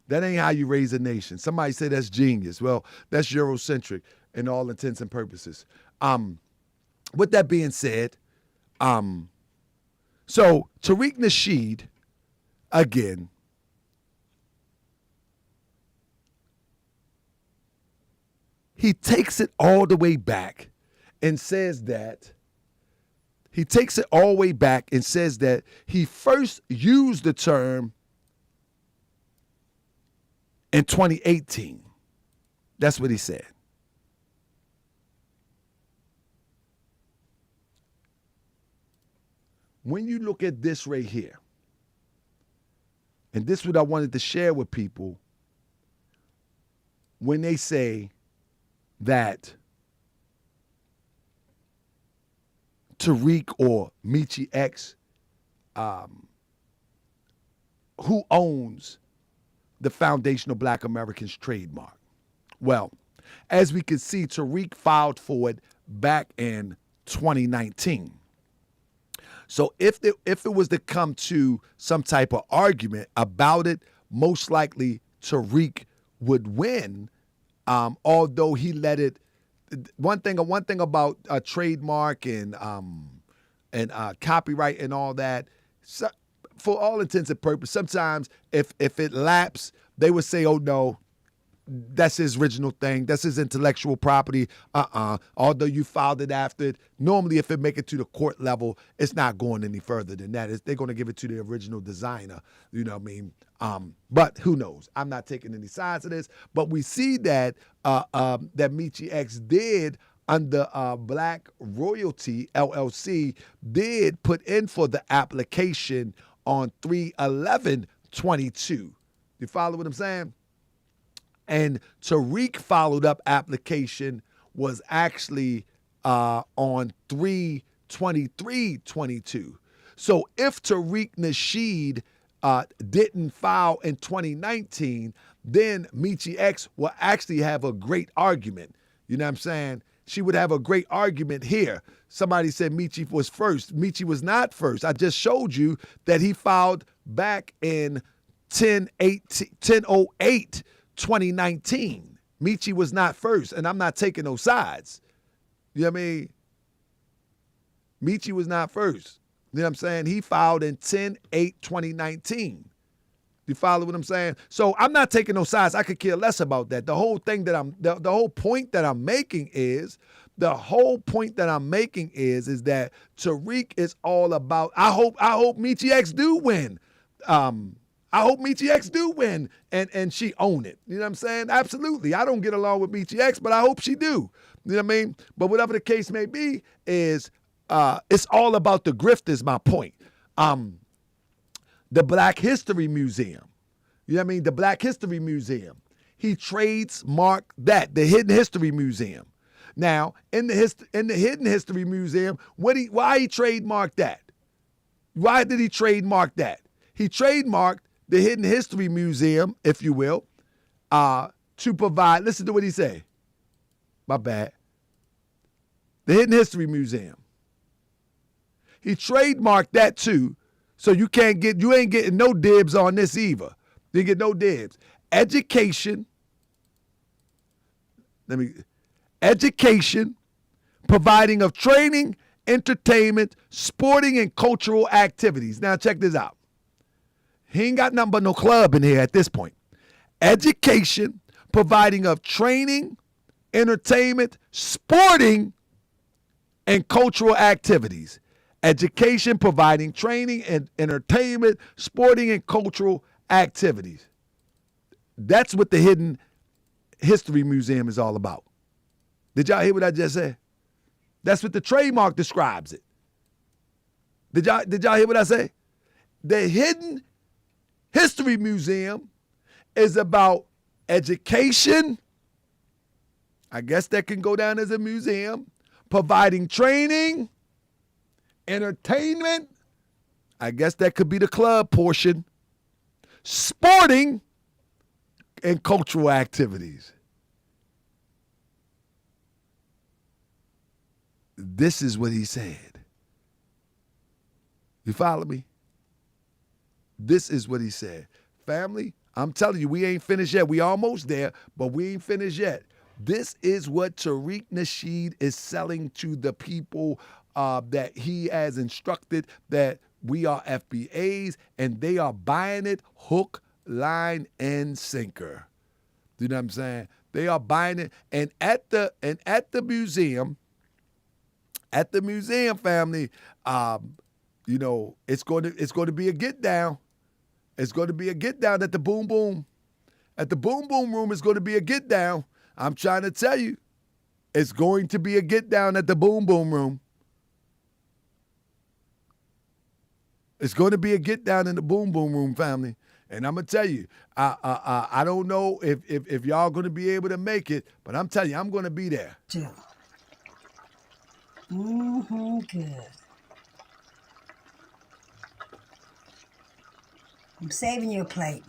That ain't how you raise a nation. Somebody say that's genius. Well, that's Eurocentric in all intents and purposes. With that being said, so Tariq Nasheed, again, he takes it all the way back and says that he first used the term in 2018. That's what he said. When you look at this right here, and this is what I wanted to share with people, when they say that Tariq or Michi X, who owns the foundational Black Americans trademark? Well, as we can see, Tariq filed for it back in 2019. So if it was to come to some type of argument about it, most likely Tariq would win, although he let it. One thing about a trademark and copyright and all that, so, for all intents and purposes, sometimes if it lapses, they would say, "Oh no, that's his original thing. That's his intellectual property." Although you filed it after it, normally if it make it to the court level, it's not going any further than that. They're going to give it to the original designer. You know what I mean? But who knows? I'm not taking any sides of this. But we see that that Michi X did, under Black Royalty LLC, did put in for the application on 3/11/22. You follow what I'm saying? And Tariq followed up application was actually on 3/23/22. So if Tariq Nasheed didn't file in 2019, then Michi X will actually have a great argument. You know what I'm saying? She would have a great argument here. Somebody said Michi was first. Michi was not first. I just showed you that he filed back in 10/08/2019. Michi was not first, and I'm not taking no sides. You know what I mean? Michi was not first. You know what I'm saying? He filed in 10/08/2019. You follow what I'm saying? So I'm not taking no sides. I could care less about that. The whole thing that the whole point that I'm making is that Tariq is all about. I hope Michi X do win. I hope Michi X do win and she own it. You know what I'm saying? Absolutely. I don't get along with Michi X, but I hope she do. You know what I mean? But whatever the case may be, is it's all about the grift is my point. The Black History Museum. You know what I mean? The Black History Museum. He trademarked that, the Hidden History Museum. Now, in the Hidden History Museum, why he trademarked that? Why did he trademark that? He trademarked the Hidden History Museum, if you will, to provide, listen to what he say. My bad. The Hidden History Museum. He trademarked that too, so you ain't getting no dibs on this either. You get no dibs. Education, providing of training, entertainment, sporting, and cultural activities. Now check this out. He ain't got nothing but no club in here at this point. Education, providing of training, entertainment, sporting, and cultural activities. Education, providing training and entertainment, sporting, and cultural activities. That's what the Hidden History Museum is all about. Did y'all hear what I just said? That's what the trademark describes it. Did y'all hear what I say? The Hidden History Museum is about education. I guess that can go down as a museum. Providing training, entertainment. I guess that could be the club portion. Sporting and cultural activities. This is what he said. You follow me? This is what he said. Family, I'm telling you, we ain't finished yet. We almost there, but we ain't finished yet. This is what Tariq Nasheed is selling to the people that he has instructed that we are FBAs, and they are buying it hook, line, and sinker. You know what I'm saying? They are buying it, and at the museum, family, you know, it's going to be a get down. It's going to be a get down at the Boom Boom. At the Boom Boom room, it's going to be a get down. I'm trying to tell you, it's going to be a get down at the Boom Boom room. It's going to be a get down in the Boom Boom room, family. And I'm gonna tell you, I don't know if y'all gonna be able to make it, but I'm telling you, I'm gonna be there. Good. I'm saving you a plate.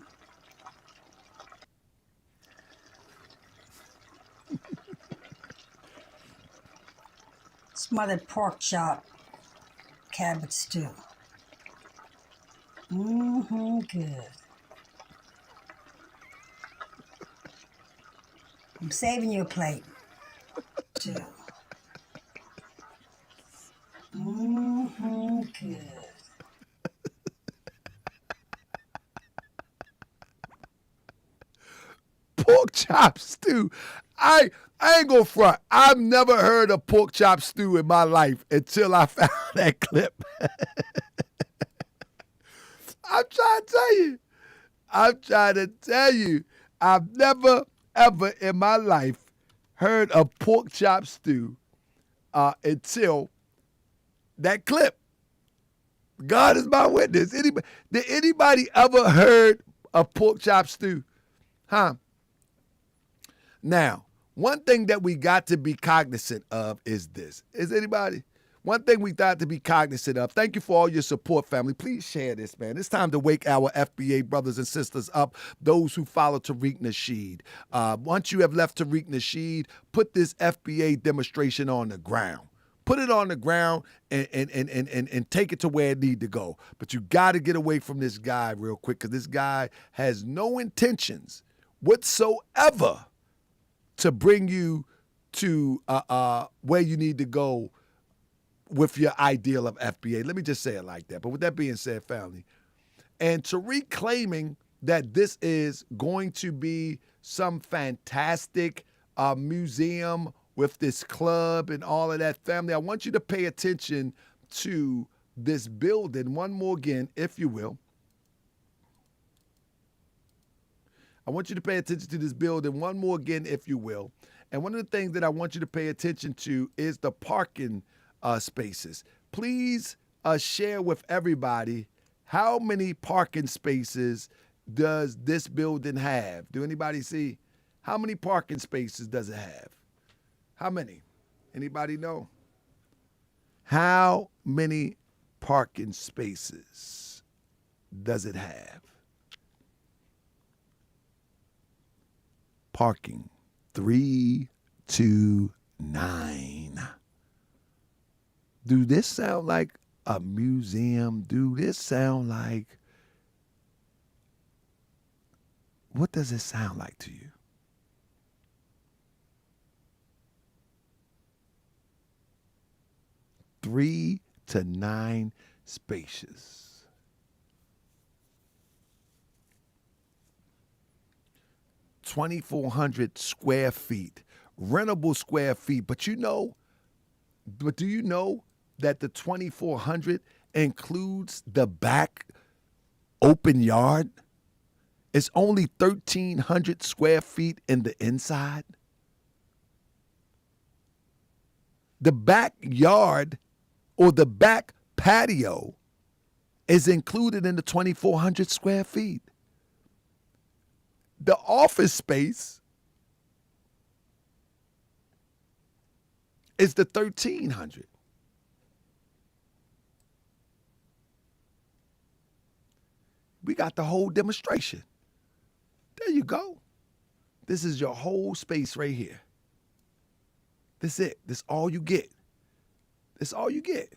Smothered pork chop, cabbage stew. Good. I'm saving you a plate. Two. Good. Pork chop stew. I ain't gonna front. I've never heard of pork chop stew in my life until I found that clip. I'm trying to tell you, I've never, ever in my life heard of pork chop stew until that clip. God is my witness. Did anybody ever heard of pork chop stew? Huh? Now, one thing that we got to be cognizant of is this. Is anybody? One thing we got to be cognizant of. Thank you for all your support, family. Please share this, man. It's time to wake our FBA brothers and sisters up, those who follow Tariq Nasheed. Once you have left Tariq Nasheed, put this FBA demonstration on the ground. Put it on the ground and take it to where it need to go. But you got to get away from this guy real quick, because this guy has no intentions whatsoever to bring you to where you need to go with your ideal of FBA. Let me just say it like that. But with that being said, family, and Tariq claiming that this is going to be some fantastic museum with this club and all of that, family, I want you to pay attention to this building one more again, if you will. I want you to pay attention to this building one more again, if you will. And one of the things that I want you to pay attention to is the parking spaces. Please share with everybody, how many parking spaces does this building have? Do anybody see? How many parking spaces does it have? How many? Anybody know? How many parking spaces does it have? Parking 329. Do this sound like a museum? Do this sound like, what does it sound like to you? Three to 9 spaces. $2,400 square feet, rentable square feet. But do you know that the 2,400 includes the back open yard? It's only 1,300 square feet in the inside. The backyard or the back patio is included in the 2,400 square feet. The office space is the 1,300. We got the whole demonstration. There you go. This is your whole space right here. That's it. That's all you get. That's all you get.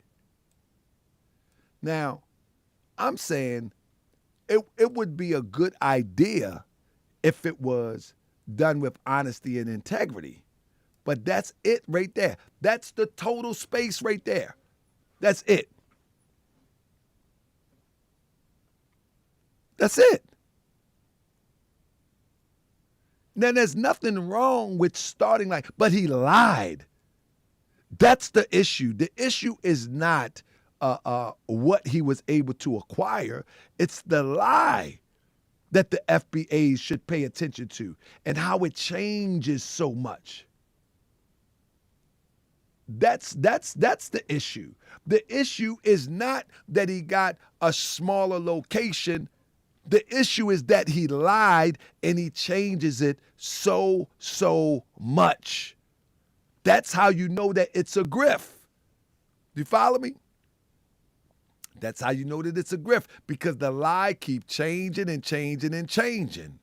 Now, I'm saying it would be a good idea if it was done with honesty and integrity. But that's it right there. That's the total space right there. That's it. That's it. Now, there's nothing wrong with starting like, but he lied. That's the issue. The issue is not what he was able to acquire. It's the lie that the FBA should pay attention to and how it changes so much. That's the issue. The issue is not that he got a smaller location. The issue is that he lied and he changes it so much. That's how you know that it's a grift. Do you follow me? That's how you know that it's a grift, because the lie keeps changing and changing and changing.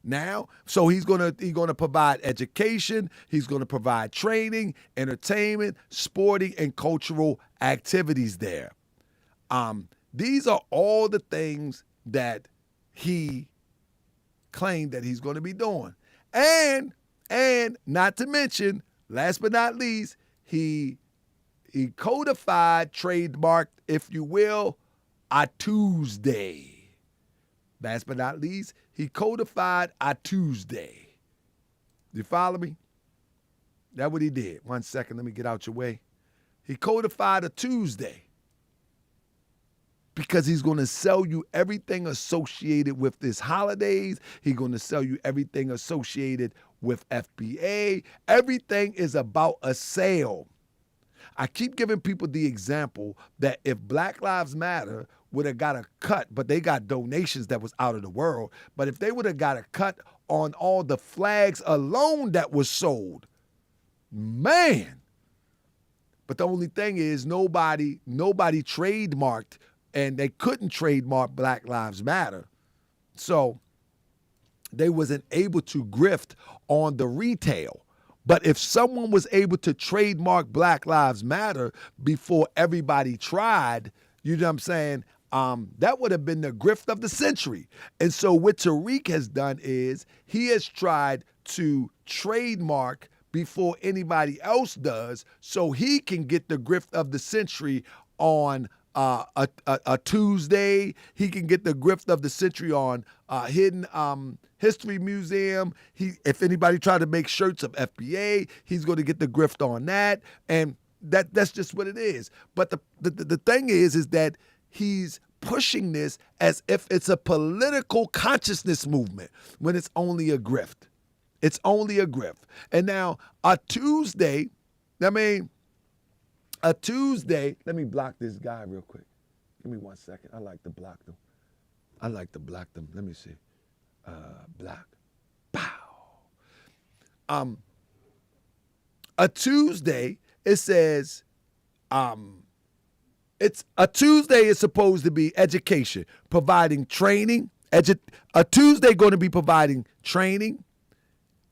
Now, so he's gonna provide education, he's gonna provide training, entertainment, sporting, and cultural activities there. These are all the things that he claimed that he's gonna be doing. And not to mention, last but not least, he codified, trademarked, if you will, a Tuesday. Last but not least, he codified a Tuesday. You follow me? That's what he did. 1 second, let me get out your way. He codified a Tuesday because he's going to sell you everything associated with this holidays. He's going to sell you everything associated with FBA. Everything is about a sale. I keep giving people the example that if Black Lives Matter would have got a cut, but they got donations that was out of the world, but if they would have got a cut on all the flags alone that was sold, man. But the only thing is nobody trademarked, and they couldn't trademark Black Lives Matter. So they wasn't able to grift on the retail. But if someone was able to trademark Black Lives Matter before everybody tried, you know what I'm saying, that would have been the grift of the century. And so what Tariq has done is he has tried to trademark before anybody else does so he can get the grift of the century on a Tuesday. He can get the grift of the century on Hidden History Museum. If anybody tried to make shirts of FBA, he's going to get the grift on that. And that's just what it is. But the thing is that he's pushing this as if it's a political consciousness movement when it's only a grift. It's only a grift. And now a Tuesday, let me block this guy real quick. Give me 1 second. I like to block them. Let me see. Block. Pow. A Tuesday, it says, it's a Tuesday is supposed to be education, providing training. A Tuesday going to be providing training,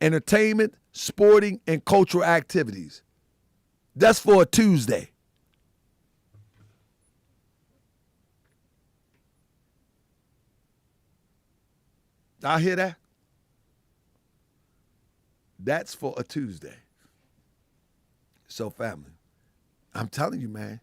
entertainment, sporting, and cultural activities. That's for a Tuesday. I hear that. That's for a Tuesday. So, family, I'm telling you, man,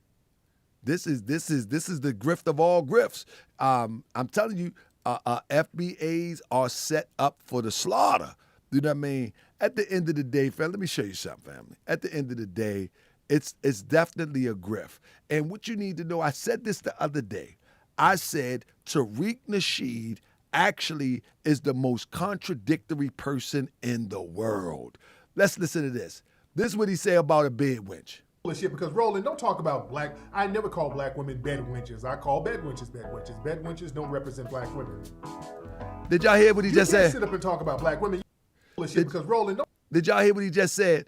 this is the grift of all grifts. I'm telling you, FBAs are set up for the slaughter. You know what I mean? At the end of the day, fam, let me show you something, family. At the end of the day, it's definitely a grift. And what you need to know, I said this the other day. I said Tariq Nasheed actually is the most contradictory person in the world. Let's listen to this. This is what he said about a bed wench. Shit, because Roland, don't talk about black. I never call black women bed wenches. I call bed wenches bed wenches. Bed wenches don't represent black women. Did y'all hear what he just said? You can't sit up and talk about black women. Shit, because Roland, don't. Did y'all hear what he just said?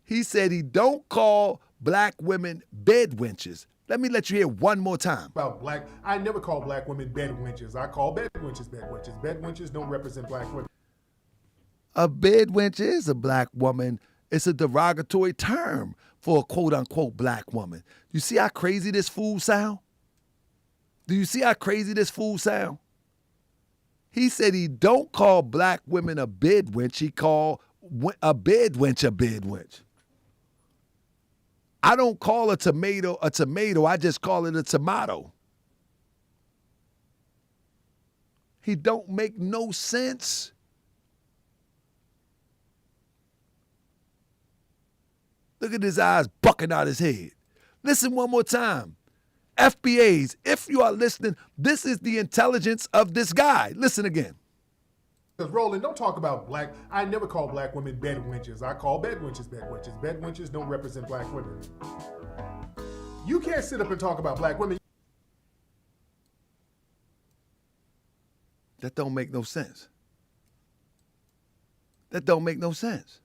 He said he don't call black women bed wenches. Let me let you hear one more time. About black. I never call black women bed wenches. I call bed wenches bed wenches. Bed wenches don't represent black women. A bed wench is a black woman. It's a derogatory term for a quote-unquote black woman. You see how crazy this fool sound? Do you see how crazy this fool sound? He said he don't call black women a bed wench. He call a bed wench a bed wench. I don't call a tomato a tomato. I just call it a tomato. He don't make no sense. Look at his eyes bucking out his head. Listen one more time. FBAs, if you are listening, this is the intelligence of this guy. Listen again. Because Roland, don't talk about black. I never call black women bed wenches. I call bed wenches bed wenches. Bed wenches don't represent black women. You can't sit up and talk about black women. That don't make no sense. That don't make no sense.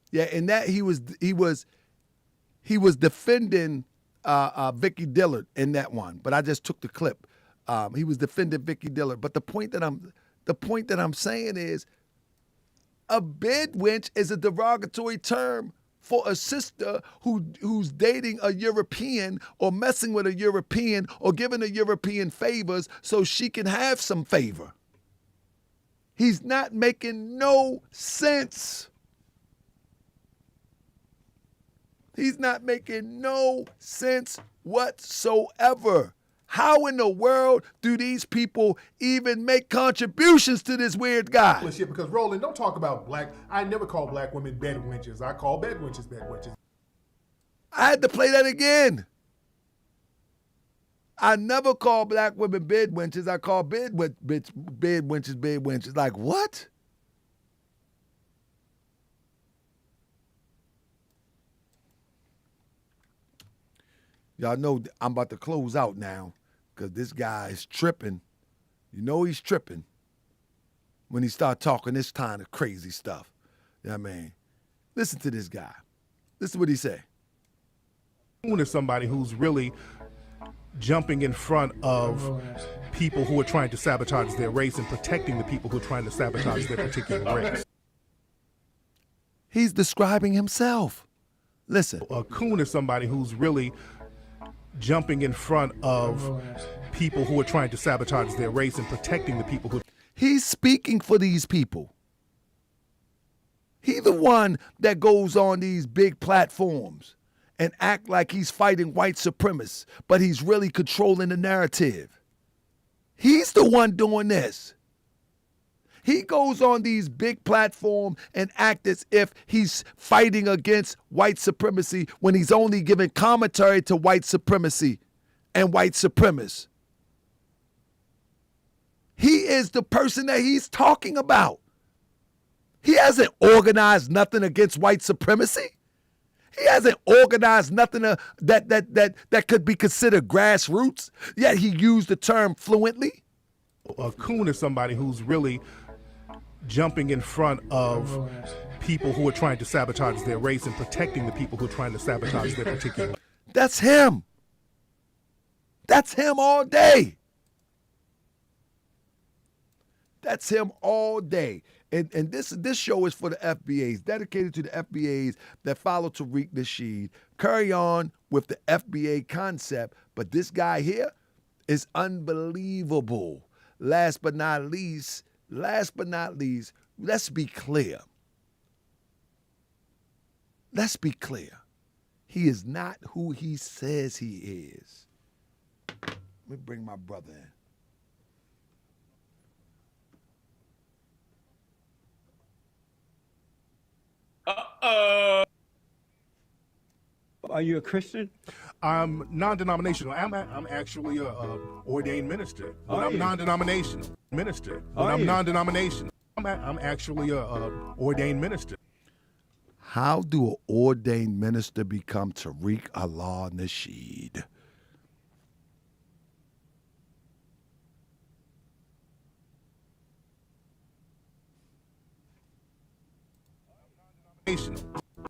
Yeah, and that he was defending Vicky Dillard in that one, but I just took the clip. He was defending Vicky Dillard, but the point that I'm saying is, a bed wench is a derogatory term for a sister who's dating a European or messing with a European or giving a European favors so she can have some favor. He's not making no sense. He's not making no sense whatsoever. How in the world do these people even make contributions to this weird guy? Because Roland, don't talk about black. I never call black women bed wenches. I call bed wenches bed wenches. I had to play that again. I never call black women bed wenches. I call bed wenches. Like what? Y'all know I'm about to close out now because this guy is tripping. You know he's tripping when he start talking this kind of crazy stuff. You know what I mean? Listen to this guy. Listen to what he say. Is somebody who's really jumping in front of people who are trying to sabotage their race and protecting the people who are trying to sabotage their particular race. He's describing himself. Listen. A coon is somebody who's really jumping in front of people who are trying to sabotage their race and protecting the people who... He's speaking for these people. He the one that goes on these big platforms and act like he's fighting white supremacists, but he's really controlling the narrative. He's the one doing this. He goes on these big platforms and act as if he's fighting against white supremacy when he's only giving commentary to white supremacy and white supremacists. He is the person that he's talking about. He hasn't organized nothing against white supremacy. He hasn't organized nothing that could be considered grassroots, yet he used the term fluently. A coon is somebody who's really jumping in front of people who are trying to sabotage their race and protecting the people who are trying to sabotage their particular... That's him. That's him all day. That's him all day. And this show is for the FBAs, dedicated to the FBAs that follow Tariq Nasheed. Carry on with the FBA concept, but this guy here is unbelievable. Last but not least, let's be clear. Let's be clear. He is not who he says he is. Let me bring my brother in. Are you a Christian? I'm non-denominational. I'm actually a ordained minister, but I'm non-denominational minister. But I'm non-denominational. I'm actually a ordained minister. How do an ordained minister become Tariq Allah Nasheed?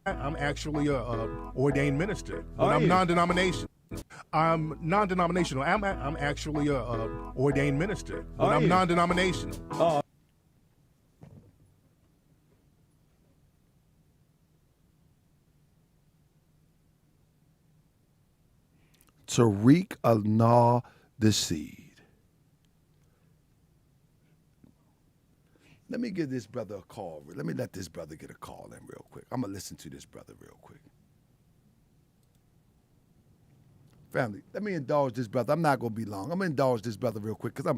I'm actually a ordained minister, but I'm non-denominational. I'm non-denominational. I'm actually a ordained minister, but I'm non-denominational. Tariq Nasheed. Let me give this brother a call. Let me let this brother get a call in real quick. I'm going to listen to this brother real quick. Family, let me indulge this brother. I'm not going to be long. I'm going to indulge this brother real quick because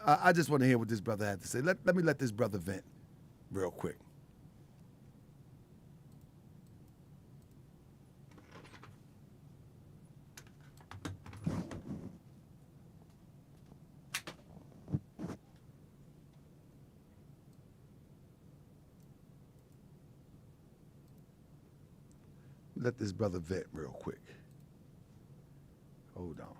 I just want to hear what this brother had to say. Let me let this brother vent real quick. Let this brother vent real quick. Hold on.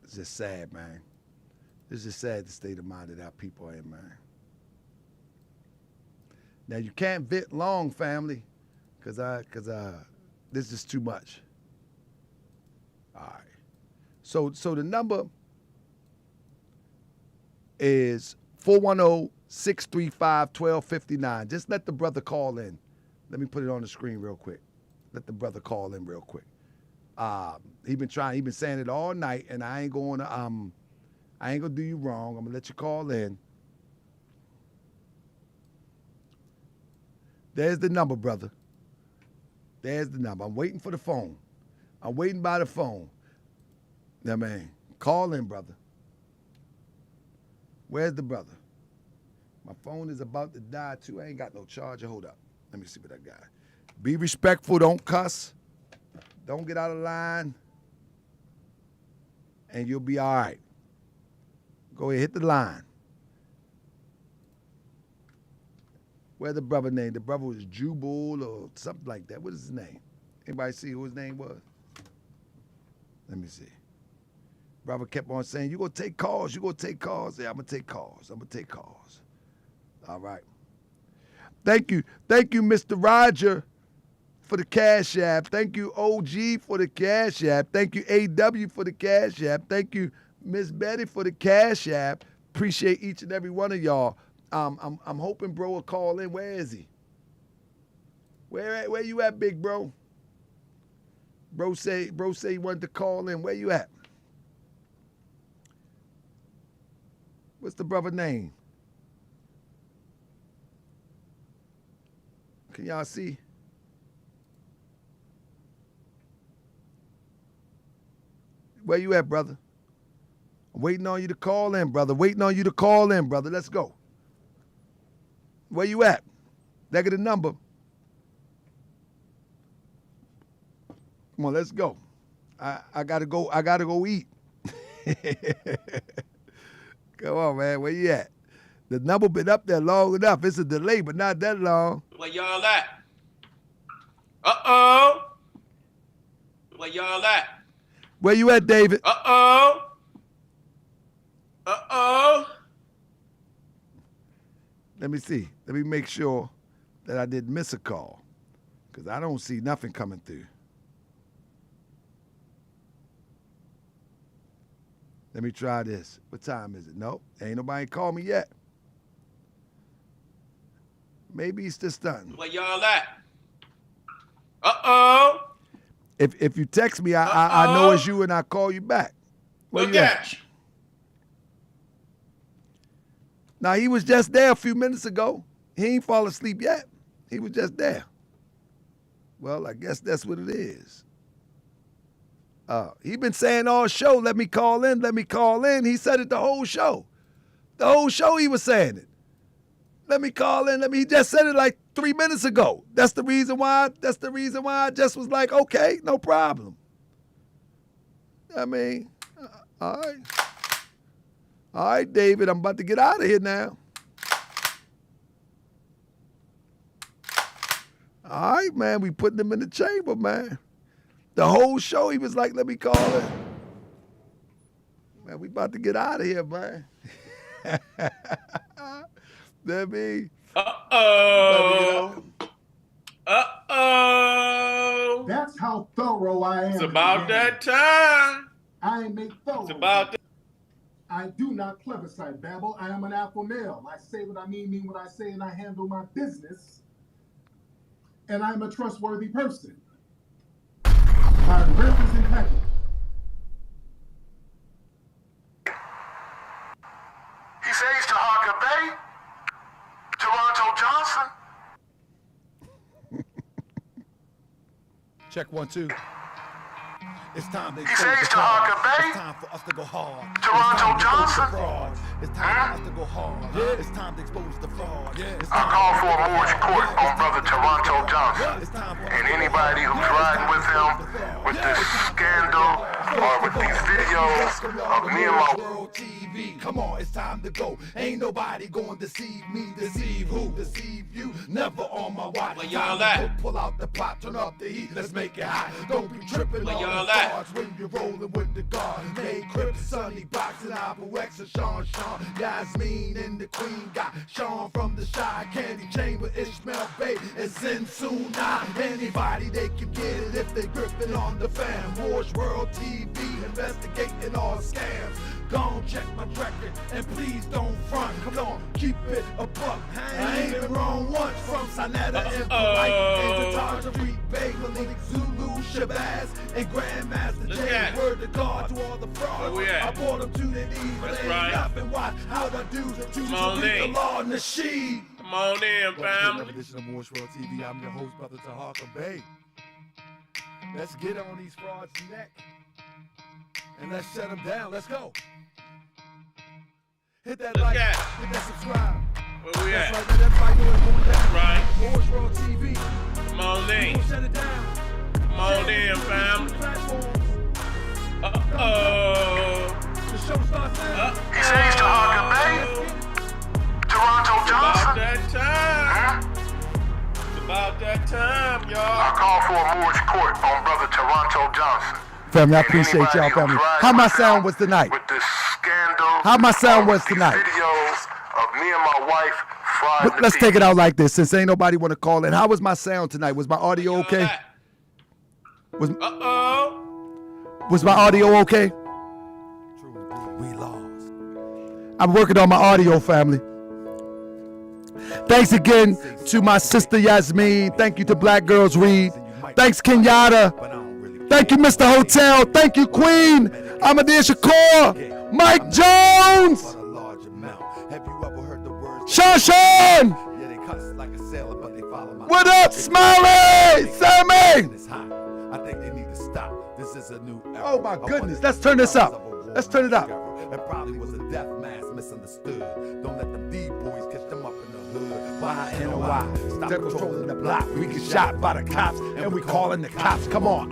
It's just sad, man. It's just sad the state of mind that our people are in, man. Now you can't vent long, family, cause this is too much. All right. So the number is 410-635-1259. Just let the brother call in. Let me put it on the screen real quick. Let the brother call in real quick. He been saying it all night, and I ain't gonna do you wrong. I'm gonna let you call in. There's the number, brother. There's the number. I'm waiting for the phone. I'm waiting by the phone. Now, man, call in, brother. Where's the brother? My phone is about to die, too. I ain't got no charger. Hold up. Let me see what I got. Be respectful. Don't cuss. Don't get out of line. And you'll be all right. Go ahead, hit the line. Where's the brother name? The brother was Jubal or something like that. What is his name? Anybody see who his name was? Let me see. Brother kept on saying, you going to take calls, you going to take calls. Yeah, I'm going to take calls. I'm going to take calls. All right. Thank you, Mr. Roger, for the Cash App. Thank you, OG, for the Cash App. Thank you, AW, for the Cash App. Thank you, Miss Betty, for the Cash App. Appreciate each and every one of y'all. I'm hoping bro will call in. Where is he? Where you at, big bro? Bro say he wanted to call in. Where you at? What's the brother name? Can y'all see? Where you at, brother? I'm waiting on you to call in, brother. Waiting on you to call in, brother. Let's go. Where you at? That get a number. Come on, let's go. I gotta go eat. Come on, man. Where you at? The number been up there long enough. It's a delay, but not that long. Where y'all at? Uh-oh. Where y'all at? Where you at, David? Uh-oh. Uh-oh. Let me see. Let me make sure that I didn't miss a call, because I don't see nothing coming through. Let me try this. What time is it? Nope. Ain't nobody called me yet. Maybe he's still stunting. Where y'all at? Uh-oh. If you text me, I know it's you and I call you back. Where Look you at you. Now, he was just there a few minutes ago. He ain't fall asleep yet. He was just there. Well, I guess that's what it is. He been saying all show, let me call in, let me call in. He said it the whole show. The whole show he was saying it. Let me call in, he just said it like 3 minutes ago. That's the reason why I just was like, okay, no problem. I mean, all right. All right, David, I'm about to get out of here now. All right, man, we putting him in the chamber, man. The whole show, he was like, let me call it. Man, we about to get out of here, man. That mean? Uh-oh. Uh-oh. That's how thorough I am. It's about that time. I ain't make thorough. It's about that. I do not plebiscite babble. I am an alpha male. I say what I mean what I say, and I handle my business. And I'm a trustworthy person. My rep is impeccable. He says to Harker Bay, Toronto Johnson. Check 1, 2. It's time to He says to Harker Bay, It's time for us to go hard. Toronto Johnson. It's time for us to go hard. It's time to expose the fraud. I call for a Moore's court on brother Toronto Johnson and anybody who's riding with him with this scandal or with these videos of me and my World TV. Come on, it's time to go. Ain't nobody going to deceive me. Deceive who? Deceive you. Never on my watch. Where y'all Time to at? go, pull out the pot, turn up the heat. Let's make it hot. Don't be tripping Where on y'all the at? cards when you're rolling with the guard. Hey, Crip, Sonny, Boxing, Apple X, and Sean. Yasmin and the Queen got Sean from the Shy, Candy Chamber, Ishmael Bay, and Sin Soon. Now, anybody they can get it if they gripping on the fam. Wars World TV, investigating all scams. Gon' check my record and please don't front. Come on, keep it a buck. I ain't been wrong once. From Sinetta and Polite and Tariq Bay, Malik, Zulu, Shabazz, and Grandmaster Look J. at. Word to God to all the frauds. Where we at? I brought them to the knees. That's They ain't right. nothing. Watch how the dudes choose to Come on read the in. law. Nasheed. Come on in, fam. Edition of Moore's World TV. I'm your host, brother Tariq Bay. Let's get on these frauds' neck and let's shut them down. Let's go. Hit that Look like, at. hit that subscribe. Where we That's at? right, man. Everybody know it's going down. Right. Moore's World TV. Come on in. We'll shut it down. Come on in, fam. Platforms. Uh-oh. The show starts now. He says to Harker Bay, Toronto About Johnson. that time. Huh? It's about that time, I y'all. call for a Moore's court on brother Toronto Johnson. Family, I And appreciate anybody y'all, who's family. riding How my with sound him was tonight? With this scandal. How my sound or was with these tonight? Videos of me and my wife frying the Let's take it pig. out like this, since ain't nobody want to call in. How was my sound tonight? Was my audio okay? Was Uh-oh. was my audio okay? We lost. I'm working on my audio, family. Thanks again to my sister Yasmin. Thank you to Black Girls Read. Thanks Kenyatta. Thank you, Mr. Hotel. Thank you, Queen. Amadeus Shakur. Mike Jones. For a large amount. Have you ever heard the words? Sean. Yeah, they cuss like a sailor, but they follow my. What up, Smiley? Sammy. It's hot. I think they need to stop. This is a new era. Oh, my I goodness. wonder Let's if turn this the up. cause of a war Let's turn it up. together. It probably was a death mass misunderstood. Don't let them D-boys catch them up in the hood. YNOI. Stop controlling the block. We get shot by the cops, and we calling the cops. Come on,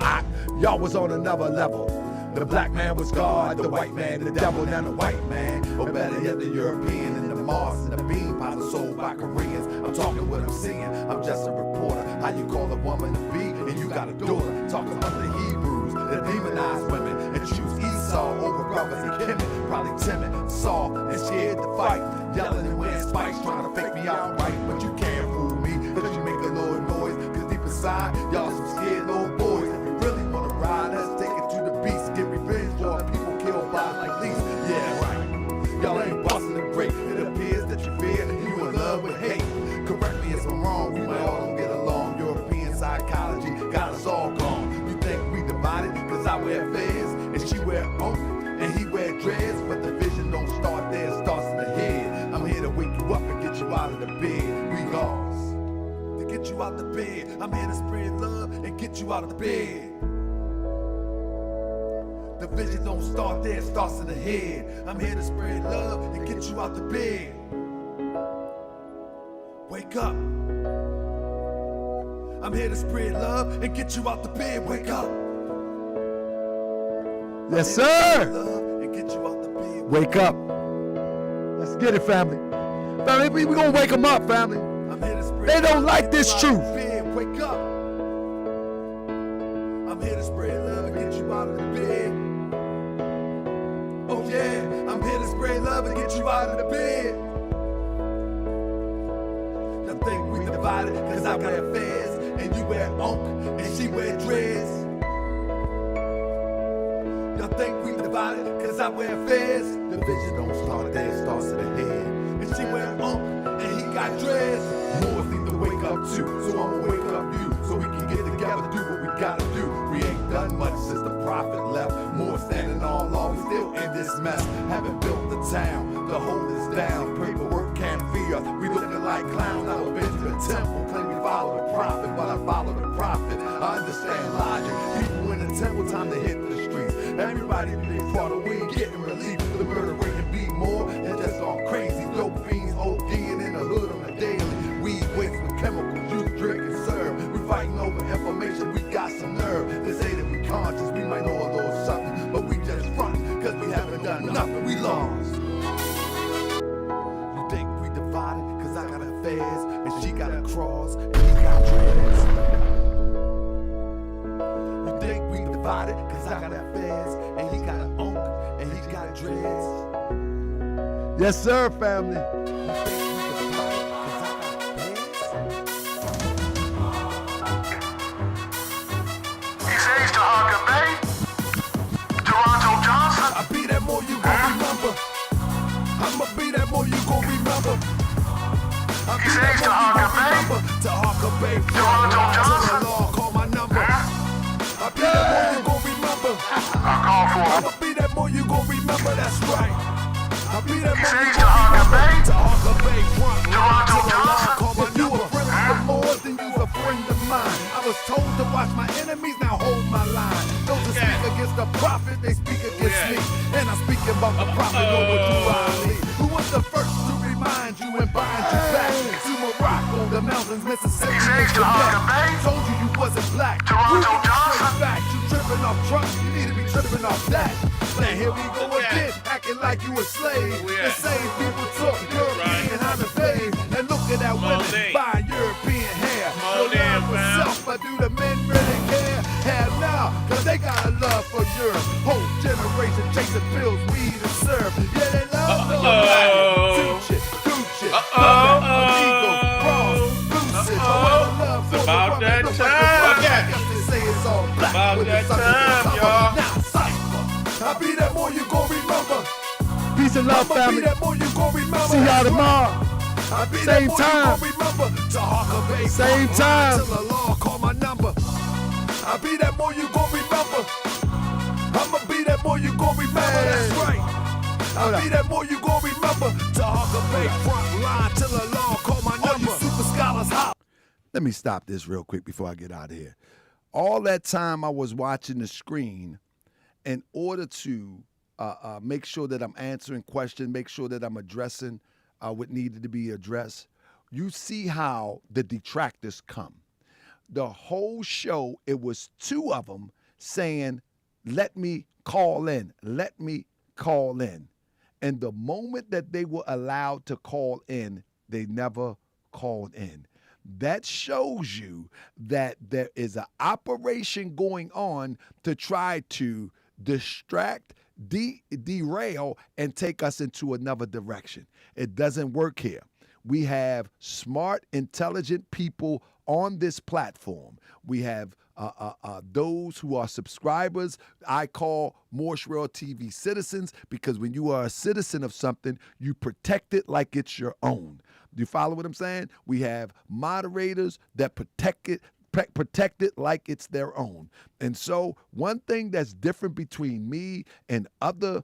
y'all was on another level. The black man was God, the white man the devil, now the white man, or better yet the European and the Mars and the bean pie sold by Koreans. I'm talking what I'm seeing, I'm just a reporter. How you call a woman a bee and you got a daughter? Talking about the Hebrews that demonize women and choose Esau over brothers and Kemet. Probably timid, soft, and scared to fight. Yelling and wearing spikes, trying to fake me out right. But you can't fool me, cause you make a little noise. Cause deep inside, y'all some scared little boys. If you really wanna ride, let's take it to the beast. Get revenge for people killed by like these. Yeah, right. Y'all ain't busting the break. It appears that you fear and you in love with hate. Correct me if I'm wrong, we might all don't get along. European psychology got us all gone. You think we divided? Cause I wear fez and she wear oak and he wear dreads. But the vision don't start there, it starts in the head. I'm here to wake you up and get you out of the bed. We lost. To get you out the bed. I'm here to spread love and get you out of the bed. The vision don't start there, it starts in the head. I'm here to spread love and get you out the bed. Wake up. I'm here to spread love and get you out the bed. Wake up. Yes, sir. Love and get you out the bed. Wake up. Let's get it, family. Family, we gonna wake them up, family. I'm here to spread They don't love like and this get you out truth. the bed. Wake up. I'm here to spread love and get you out of the bed. Oh yeah, I'm here to spread love and get you out of the bed. Y'all think we divided cause I wear fez and you wear onk and she wear dreads. Y'all think we divided, cause I wear fez. The vision don't start there, it starts at the head. And she wear and he got dreads. More need to wake up too, so I'ma wake up you, so we can get together, do what we gotta do. We ain't done much since the prophet left. More standing on law, we still in this mess. Haven't built the town to hold us down. Paperwork can't feed us, we looking like clowns. I've been to the temple, claim we follow the prophet, but I follow the prophet. I understand logic, people in the temple, time to hit the streets. Everybody be part of, we ain't getting relief. The murder rate can be more, and just all crazy. Dope fiends, ODing in the hood on the daily. Weed waste with chemicals, you drink and serve. We fighting over information, we got some nerve. They say that we conscious, we might know a little something, but we just frontin', cause we haven't done nothing, we lost. You think we divided, cause I got a fez, and she got a cross, and he got dreads. You think we divided, cause I got a fez, and he got an unk, and he got dreads. Yes, sir, family. You think we divided, cause I got a fez? He says to Harker Bay, Toronto Johnson. I be that more you gon' remember. I'ma be that more you gon' remember. I be that more you gon' remember. To Harker Bay, Toronto Johnson. the law, call my number. I be that more you gon' remember. I call for him. I'ma be that more you gon' remember. That's right. I be that more you says to gon' Harker remember. Bay. To Harker Bay, front line Toronto to the law, Johnson. call my number. If you a friend of Moore's, then you's a friend of mine. I was told to watch my enemies, now hold my line. Those who speak against the prophet, they speak against me. And I'm speaking about the prophet over Drew Ali. Who was the first to remind you and bind you back to Morocco, the mountains, Mississippi, He says to Harker Bay. Told you you wasn't black. Toronto You Johnson. back. You tripping off trucks, you need to be tripping off that. Now here we go again, acting like you a slave. The same people talk European, how to bathe. And look at that women buying European hair. No love for self, but do the men really care? Hell no, cause they got a love for Europe. Whole generation chasing pills, weed and syrup. Yeah, they love the Gucci, Amigo, Ross, Lucid. It's about that time. Say it's all black. About that time, y'all. Now, cypher. I be that more you gon' remember. Peace and love, I'ma be family. that more you gon' remember. See y'all tomorrow. I be Same that more time. you gon' remember. To Harker Bay, Same front line time. till the law call my number. I be that more you gon' remember. I'ma be that more you gon' remember. That's right. I be that more you gon' remember. To Harker Bay, front line till the law call my number. All you super scholars hop. Let me stop this real quick before I get out of here. All that time I was watching the screen in order to make sure that I'm answering questions, make sure that I'm addressing what needed to be addressed. You see how the detractors come. The whole show, it was two of them saying, let me call in, let me call in. And the moment that they were allowed to call in, they never called in. That shows you that there is an operation going on to try to distract, derail, and take us into another direction. It doesn't work here. We have smart, intelligent people on this platform. We have those who are subscribers. I call Morshreal TV citizens, because when you are a citizen of something, you protect it like it's your own. Do you follow what I'm saying? We have moderators that protect it like it's their own. And so one thing that's different between me and other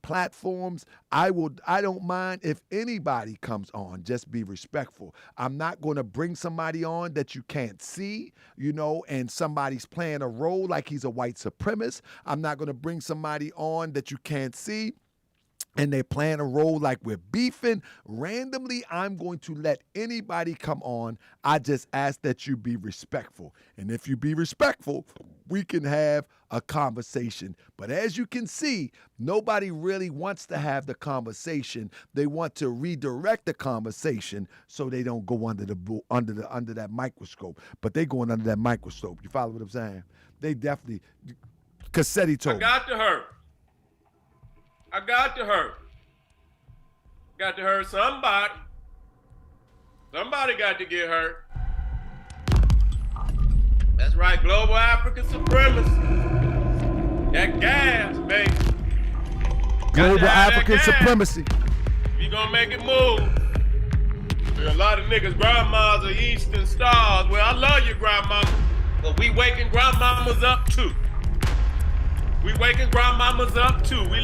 platforms, I don't mind if anybody comes on, just be respectful. I'm not going to bring somebody on that you can't see, and somebody's playing a role like he's a white supremacist. I'm not going to bring somebody on that you can't see and they're playing a role like we're beefing. Randomly, I'm going to let anybody come on. I just ask that you be respectful. And if you be respectful, we can have a conversation. But as you can see, nobody really wants to have the conversation. They want to redirect the conversation so they don't go under that microscope. But they going under that microscope. You follow what I'm saying? They definitely. Cassetti told me. I got to hurt. Got to hurt somebody. Somebody got to get hurt. That's right, global African supremacy. That gas, baby. Global to have that African gas. supremacy. We gonna make it move. There are a lot of niggas, grandmas are Eastern stars. Well, I love you, grandmama, but we waking grandmamas up too. We waking grandmamas up too. We